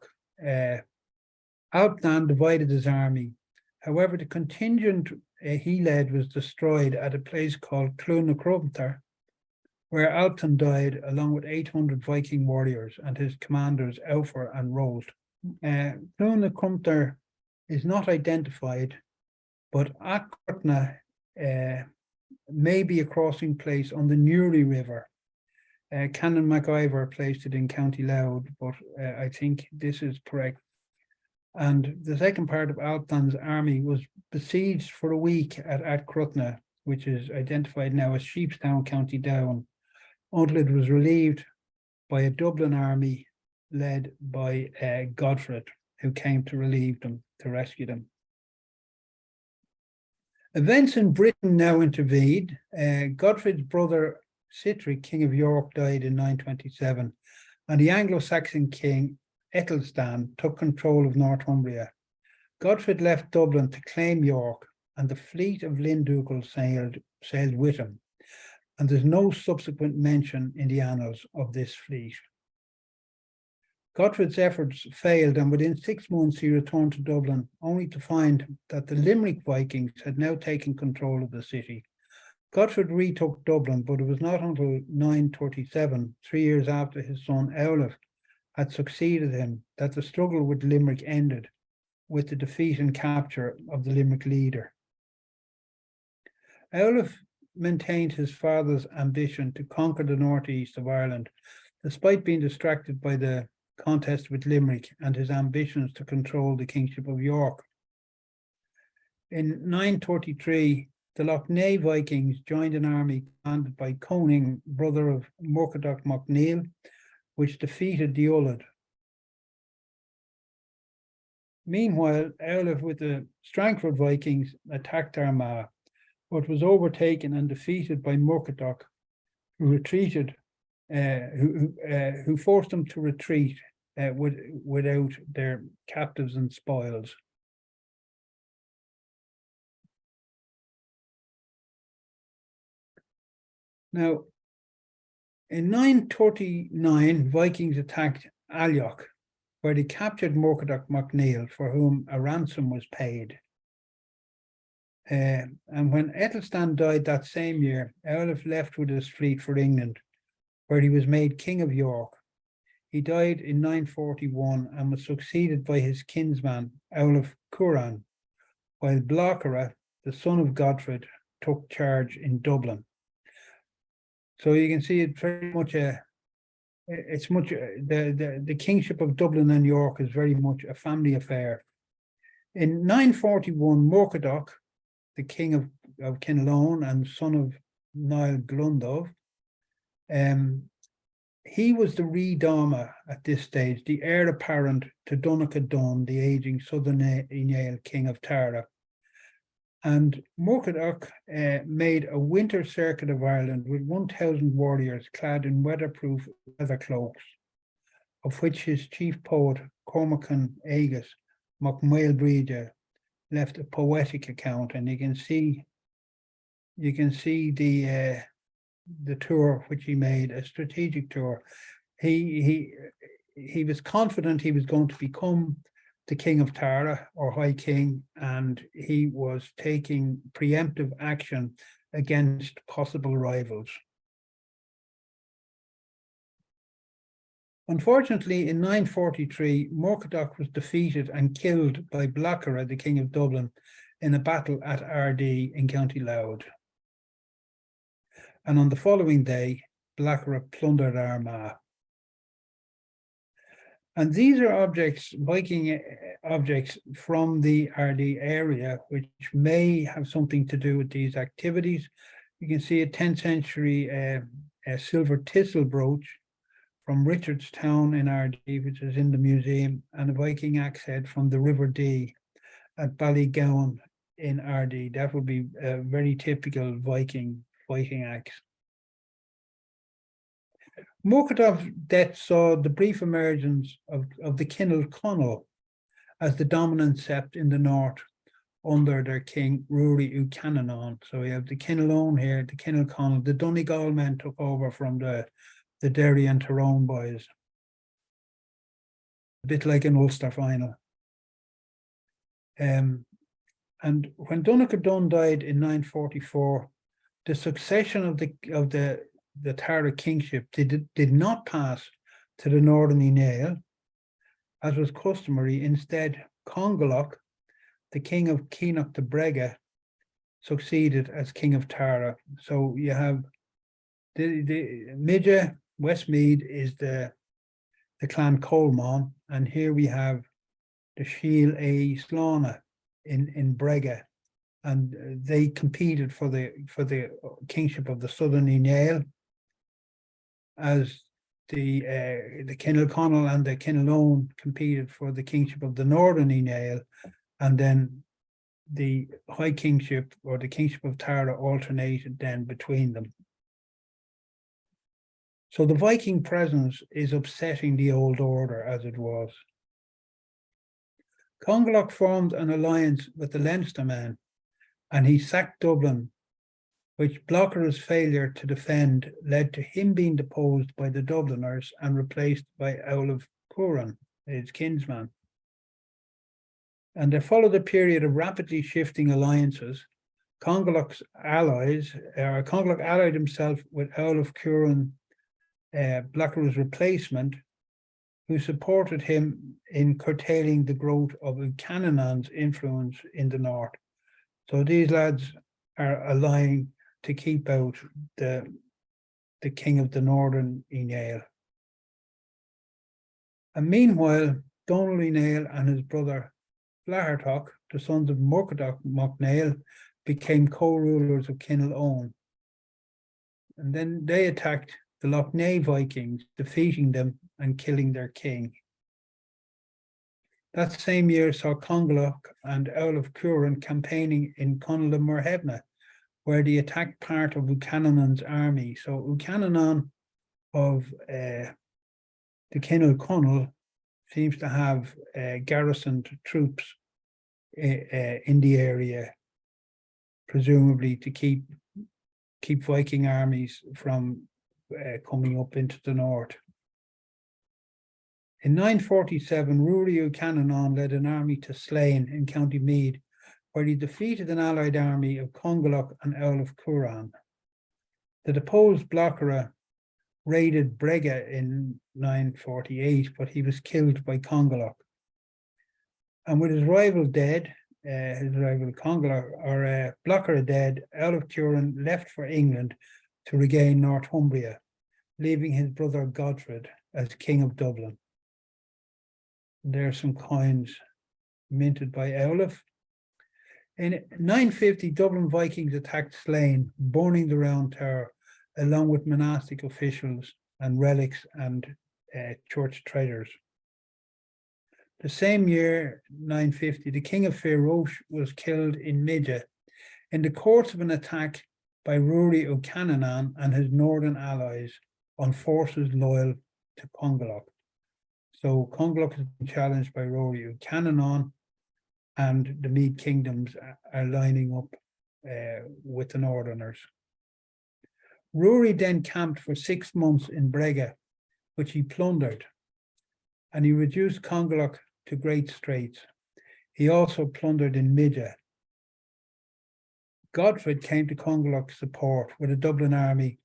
Alpdan divided his army. However, the contingent he led was destroyed at a place called Clunacrumtar, where Alpdan died along with 800 Viking warriors and his commanders Aufr and Rost. Clunacrumtar is not identified, but Acrutna may be a crossing place on the Newry River. Canon MacIver placed it in County Louth, but I think this is correct. And the second part of Alpdan's army was besieged for a week at Acrutna, which is identified now as Sheepstown, County Down, until it was relieved by a Dublin army led by Godfred, who came to relieve them, to rescue them. Events in Britain now intervened. Godfred's brother Sitrick, King of York, died in 927, and the Anglo-Saxon king Ethelstan took control of Northumbria. Godfred left Dublin to claim York, and the fleet of Linn Duachaill sailed with him, and there's no subsequent mention in the annals of this fleet. Godfred's efforts failed, and within 6 months he returned to Dublin, only to find that the Limerick Vikings had now taken control of the city. Godfred retook Dublin, but it was not until 937, 3 years after his son Eulif had succeeded him, that the struggle with Limerick ended with the defeat and capture of the Limerick leader. Eulif maintained his father's ambition to conquer the northeast of Ireland, despite being distracted by the contest with Limerick and his ambitions to control the kingship of York. In 933, the Lough Neagh Vikings joined an army commanded by Coning, brother of Murkertach MacNeill, which defeated the Ullad. Meanwhile, Eulif with the Strangford Vikings attacked Armagh, but was overtaken and defeated by Murkertach, who retreated, who forced them to retreat without their captives and spoils. Now, in 939, Vikings attacked Alioch, where they captured Murkertach MacNeill, for whom a ransom was paid. And when Ethelstan died that same year, Eulif left with his fleet for England, where he was made King of York. He died in 941 and was succeeded by his kinsman, Eulif Curan, while Blachara, the son of Godfred, took charge in Dublin. So you can see it's very much the kingship of Dublin and York is very much a family affair. In 941, Murkertach, the king of Kinlone and son of Niall Glundov, he was the Ridama at this stage, the heir apparent to Donogh Dunn, the aging Southern Ineal king of Tara. And Murkertach made a winter circuit of Ireland with 1,000 warriors clad in weatherproof leather cloaks, of which his chief poet, Cormacan Agus Macmailbride, left a poetic account, and you can see the tour which he made, a strategic tour. He was confident he was going to become the King of Tara, or High King, and he was taking preemptive action against possible rivals. Unfortunately, in 943, Murdoch was defeated and killed by Blackara, the King of Dublin, in a battle at Ardee in County Louth. And on the following day, Blackara plundered Armagh. And these are objects, Viking objects from the Ardee area, which may have something to do with these activities. You can see a 10th century silver thistle brooch from Richardstown in Ardee, which is in the museum, and a Viking axe head from the River Dee at Ballygowan in Ardee. That would be a very typical Viking axe. Murdoch's death saw the brief emergence of the Kinnell Conall as the dominant sept in the north under their king Ruaidhrí Ó Cannanáin. So we have the Kinnell here, the Kinnell Conall. The Donegal men took over from the Derry and Tyrone boys. A bit like an Ulster final. And when Donogh Dunn died in 944, the succession of the Tara kingship did not pass to the Northern Eanáil, as was customary. Instead, Congalach, the king of Keenock de Brega, succeeded as king of Tara. So you have the Midge, Westmeath is the clan Coleman, and here we have the Shiel A Slana in Brega, and they competed for the kingship of the Southern Eanáil, as the Kinnell Conall and the Kinnellone competed for the kingship of the Northern Eanáil, and then the High Kingship or the kingship of Tara alternated then between them. So the Viking presence is upsetting the old order as it was. Congalach formed an alliance with the Leinster men, and he sacked Dublin, which Blocker's failure to defend led to him being deposed by the Dubliners and replaced by Olaf Cuaran, his kinsman. And there followed a period of rapidly shifting alliances. Congalach allied himself with Olaf Cuaran, Blacker's replacement, who supported him in curtailing the growth of Ucananáin's influence in the north. So these lads are allying to keep out the king of the Northern Eanáil. And meanwhile, Donald Eanáil and his brother Flahertoch, the sons of Murdoch MacNail, became co-rulers of Kinnell. And then they attacked the Lough Neagh Vikings, defeating them and killing their king. That same year saw Congalach and Olaf Cuaran campaigning in Conall na Muirthemne, where they attacked part of Ucananáin's army. So Ucananáin of the Kinnell Conall seems to have garrisoned troops in the area, presumably to keep Viking armies from coming up into the north. In 947, Ruaidhrí Ó Cannanáin led an army to Slane in County Meath, where he defeated an allied army of Congalach and Olaf Cuaran. The deposed Blackara raided Brega in 948, but he was killed by Congalach. And with his rival dead, Blackara dead, Olaf Cuaran left for England to regain Northumbria, leaving his brother Godfred as King of Dublin. And there are some coins minted by Olaf. In 950, Dublin Vikings attacked Slane, burning the Round Tower, along with monastic officials and relics and church treasures. The same year, 950, the king of Ferosh was killed in Midge in the course of an attack by Ruaidhrí Ó Cannanáin and his northern allies on forces loyal to Congalach. So Congalach has been challenged by Ruaidhrí Ó Cannanáin, and the Meath kingdoms are lining up with the northerners. Ruaidhrí then camped for 6 months in Brega, which he plundered, and he reduced Congalach to great straits. He also plundered in Midge. Godfred came to Congalach's support with a Dublin army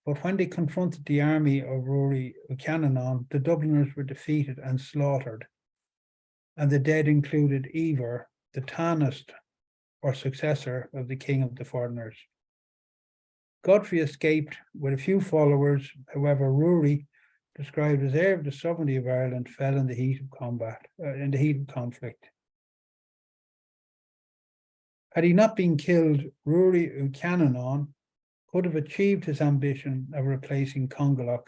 but when they confronted the army of Ruaidhrí Uachtanáin, the Dubliners were defeated and slaughtered, and the dead included Ivar, the Tanist, or successor of the king of the foreigners. Godfrey escaped with a few followers. However, Ruaidhrí, described as heir of the sovereignty of Ireland, fell in the heat of conflict. Had he not been killed, Ruaidhrí Uachtanáin could have achieved his ambition of replacing Congalach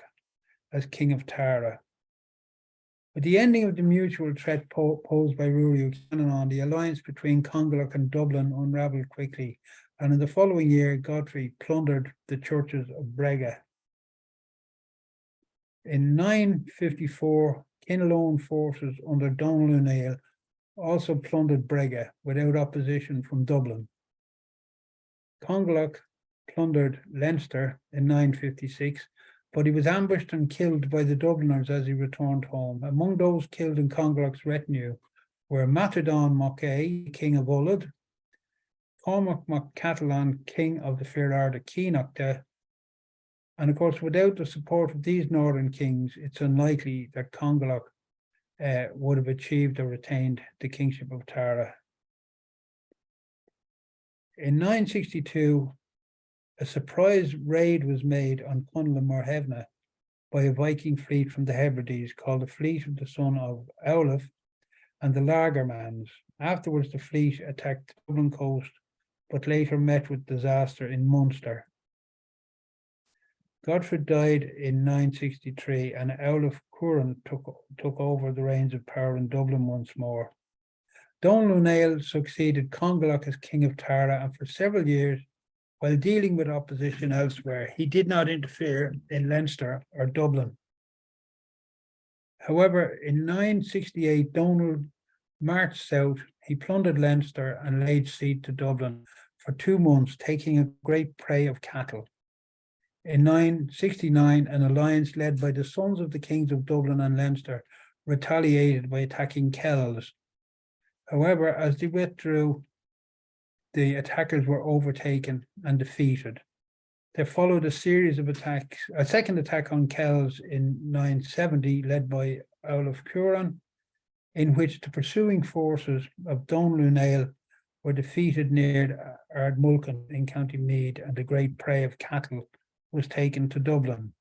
as king of Tara. With the ending of the mutual threat posed by Ruaidhrí Uachtanáin, the alliance between Congalach and Dublin unravelled quickly, and in the following year, Godfrey plundered the churches of Brega. In 954, Kinloan forces under Donal O'Neill also plundered Brega without opposition from Dublin. Congalach plundered Leinster in 956, but he was ambushed and killed by the Dubliners as he returned home. Among those killed in Congalach's retinue were Matadon Mackay, king of Ullud, Cormac MacCatelan, king of the Fir Keenachta, and of course, without the support of these northern kings, it's unlikely that Congalach would have achieved or retained the kingship of Tara. In 962, a surprise raid was made on Cunla Morhevna by a Viking fleet from the Hebrides called the Fleet of the Son of Olaf and the Lagermans. Afterwards, the fleet attacked the Dublin coast, but later met with disaster in Munster. Godfrey died in 963, and Olaf Cuaran took over the reins of power in Dublin once more. Donal O'Neill succeeded Congalach as king of Tara, and for several years, while dealing with opposition elsewhere, he did not interfere in Leinster or Dublin. However, in 968, Donal marched south. He plundered Leinster and laid siege to Dublin for 2 months, taking a great prey of cattle. In 969, an alliance led by the sons of the kings of Dublin and Leinster retaliated by attacking Kells. However, as they withdrew, the attackers were overtaken and defeated. There followed a series of attacks, a second attack on Kells in 970, led by Olaf Cuaran, in which the pursuing forces of Donal O'Neill were defeated near Ardmulcan in County Meath, and the great prey of cattle was taken to Dublin.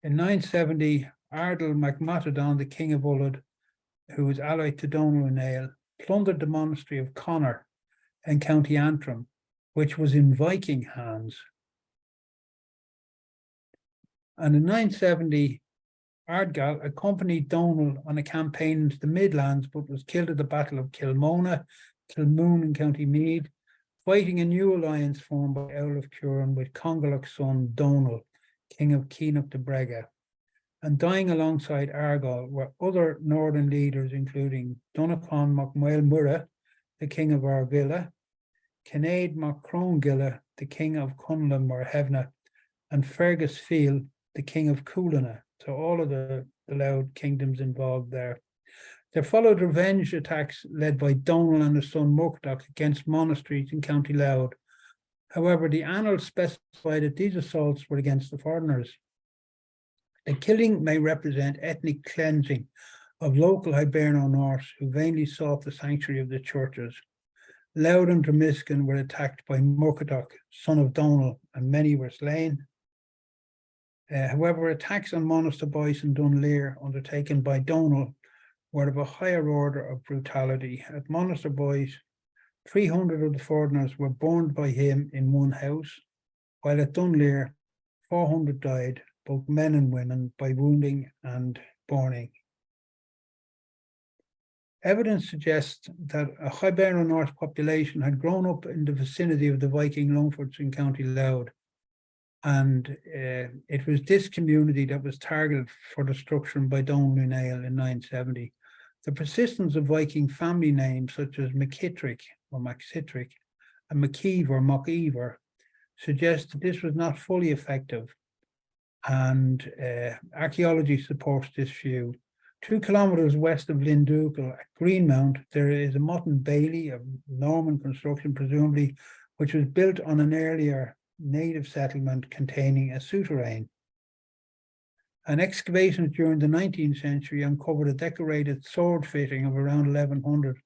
In 970, Ardal MacMatadon, the king of Ullud, who was allied to Donal O'Neill, plundered the monastery of Connor in County Antrim, which was in Viking hands. And in 970, Ardgal accompanied Donal on a campaign into the Midlands, but was killed at the Battle of Kilmoon in County Meath, fighting a new alliance formed by Olaf Cuaran with Congalach's son Donal, king of Keenach de Brega. And dying alongside Argyll were other northern leaders, including Donachan MacMail Murrah, the king of Argyll, Kinnaid MacCrongilla, the king of Cunla Morhevna, and Fergus Field, the king of Coolina. So all of the Louth kingdoms involved there. There followed revenge attacks led by Donal and his son Murdoch against monasteries in County Louth. However, the annals specify that these assaults were against the foreigners. The killing may represent ethnic cleansing of local Hiberno-Norse who vainly sought the sanctuary of the churches. Louth and Dromiskin were attacked by Murdoch, son of Donal, and many were slain. However, attacks on Monasterboice and Dunleer undertaken by Donal were of a higher order of brutality. At Monasterboice, 300 of the foreigners were burned by him in one house, while at Dunleer, 400 died, both men and women, by wounding and burning. Evidence suggests that a Hiberno-Norse population had grown up in the vicinity of the Viking Longfords in County Louth, and it was this community that was targeted for destruction by Donal O'Neill in 970. The persistence of Viking family names such as McKittrick or Maxitrick and McKeeve or Mockiever suggests that this was not fully effective, and archaeology supports this view. 2 kilometres west of Linn Duachaill at Greenmount, there is a Mutton Bailey, of Norman construction presumably, which was built on an earlier native settlement containing a souterrain. And excavations during the 19th century uncovered a decorated sword fitting of around 1100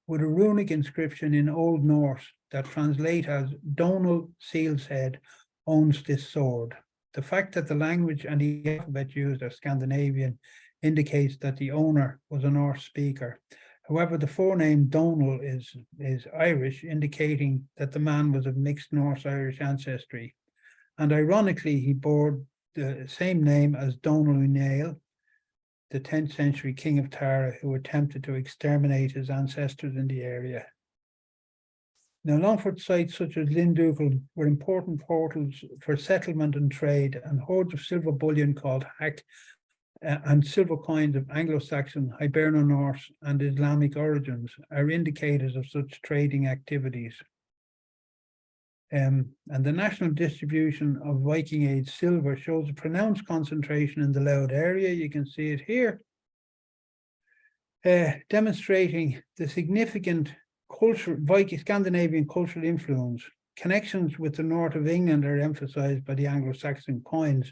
with a runic inscription in Old Norse that translates as Donal Seal's Head owns this sword. The fact that the language and the alphabet used are Scandinavian indicates that the owner was a Norse speaker. However, the forename Donal is Irish, indicating that the man was of mixed Norse-Irish ancestry. And ironically, he bore the same name as Donal Duachaill, the 10th century king of Tara, who attempted to exterminate his ancestors in the area. Now, Longford sites such as Linn Duachaill were important portals for settlement and trade, and hoards of silver bullion called hack and silver coins of Anglo-Saxon, Hiberno-Norse, and Islamic origins are indicators of such trading activities. And the national distribution of Viking Age silver shows a pronounced concentration in the Louth area. You can see it here, demonstrating the significant Scandinavian cultural influence. Connections with the north of England are emphasized by the Anglo-Saxon coins,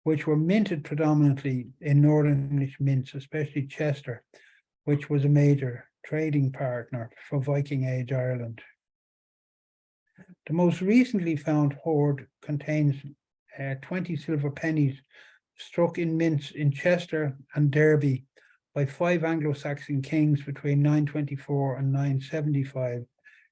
which were minted predominantly in Northern English mints, especially Chester, which was a major trading partner for Viking Age Ireland. The most recently found hoard contains 20 silver pennies struck in mints in Chester and Derby by 5 Anglo-Saxon kings between 924 and 975.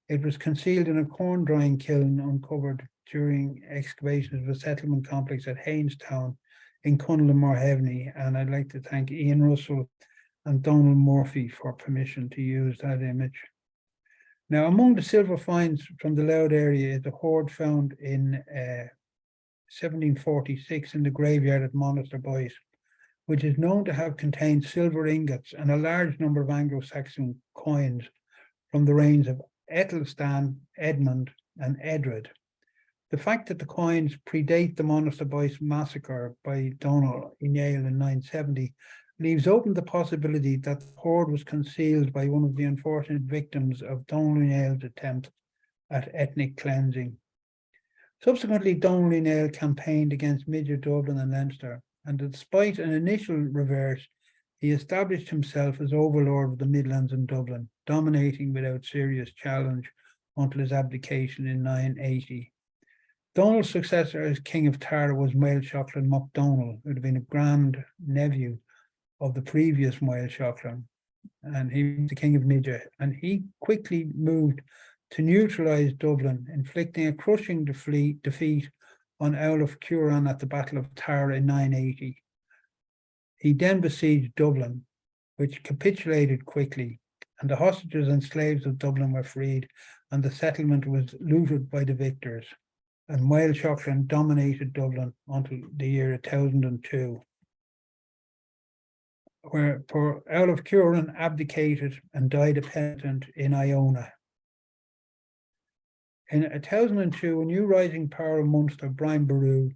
It was concealed in a corn drying kiln uncovered during excavations of a settlement complex at Hainstown in Cunlin-Morhevney, and I'd like to thank Ian Russell and Donald Murphy for permission to use that image. Now, among the silver finds from the Louth area is a hoard found in 1746 in the graveyard at Monaster Boyce, which is known to have contained silver ingots and a large number of Anglo-Saxon coins from the reigns of Ethelstan, Edmund, and Edred. The fact that the coins predate the Monaster Boyce massacre by Donal Duachaill in 970 leaves open the possibility that the hoard was concealed by one of the unfortunate victims of Donal Duachaill's attempt at ethnic cleansing. Subsequently, Donal Duachaill campaigned against Midger, Dublin, and Leinster, and despite an initial reverse, he established himself as overlord of the Midlands and Dublin, dominating without serious challenge until his abdication in 980. Donal's successor as King of Tara was Mael Sheachlan Mac Donal, who had been a grand nephew of the previous Mael Sheachlan, and he was the King of Midger, and he quickly moved to neutralise Dublin, inflicting a crushing defeat on Aulaf Cuaran at the Battle of Tara in 980. He then besieged Dublin, which capitulated quickly, and the hostages and slaves of Dublin were freed, and the settlement was looted by the victors. And Mael Sheachlan dominated Dublin until the year 1002, where poor Aulaf Cuaran abdicated and died a penitent in Iona. In 1002, a new rising power of Munster, Brian Boru,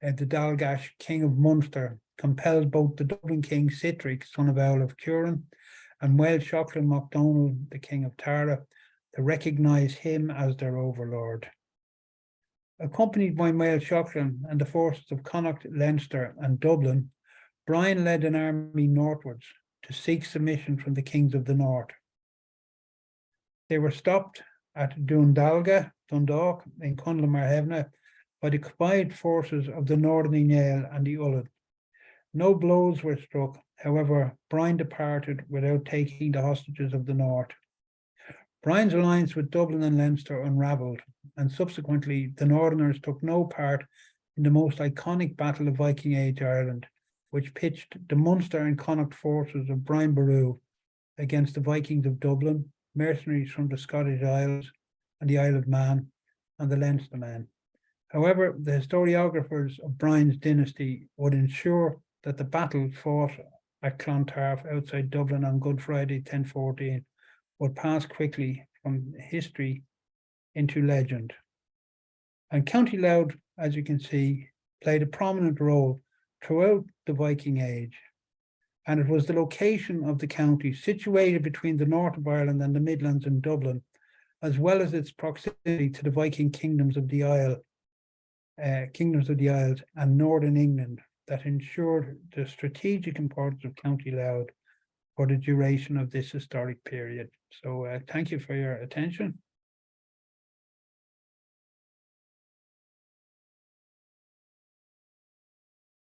the Dalgash king of Munster, compelled both the Dublin king Sitric, son of Aulaf Cuaran, and Mael Sheachlan Mac Donal, the king of Tara, to recognise him as their overlord. Accompanied by Mael Sheachlan and the forces of Connacht, Leinster, and Dublin, Brian led an army northwards to seek submission from the kings of the north. They were stopped at Dundalga, Dundalk, in Cunlin-Morhevna by the combined forces of the Northern Duachaill and the Ullad. No blows were struck, however, Brian departed without taking the hostages of the north. Brian's alliance with Dublin and Leinster unravelled, and subsequently the Northerners took no part in the most iconic battle of Viking Age Ireland, which pitched the Munster and Connacht forces of Brian Boru against the Vikings of Dublin, mercenaries from the Scottish Isles and the Isle of Man, and the Leinster men. However, the historiographers of Brian's dynasty would ensure that the battle fought at Clontarf outside Dublin on Good Friday 1014 would pass quickly from history into legend. And County Louth, as you can see, played a prominent role throughout the Viking Age, and it was the location of the county situated between the north of Ireland and the Midlands and Dublin, as well as its proximity to the Viking kingdoms of the Isle, kingdoms of the Isles and northern England that ensured the strategic importance of County Louth for the duration of this historic period. So thank you for your attention.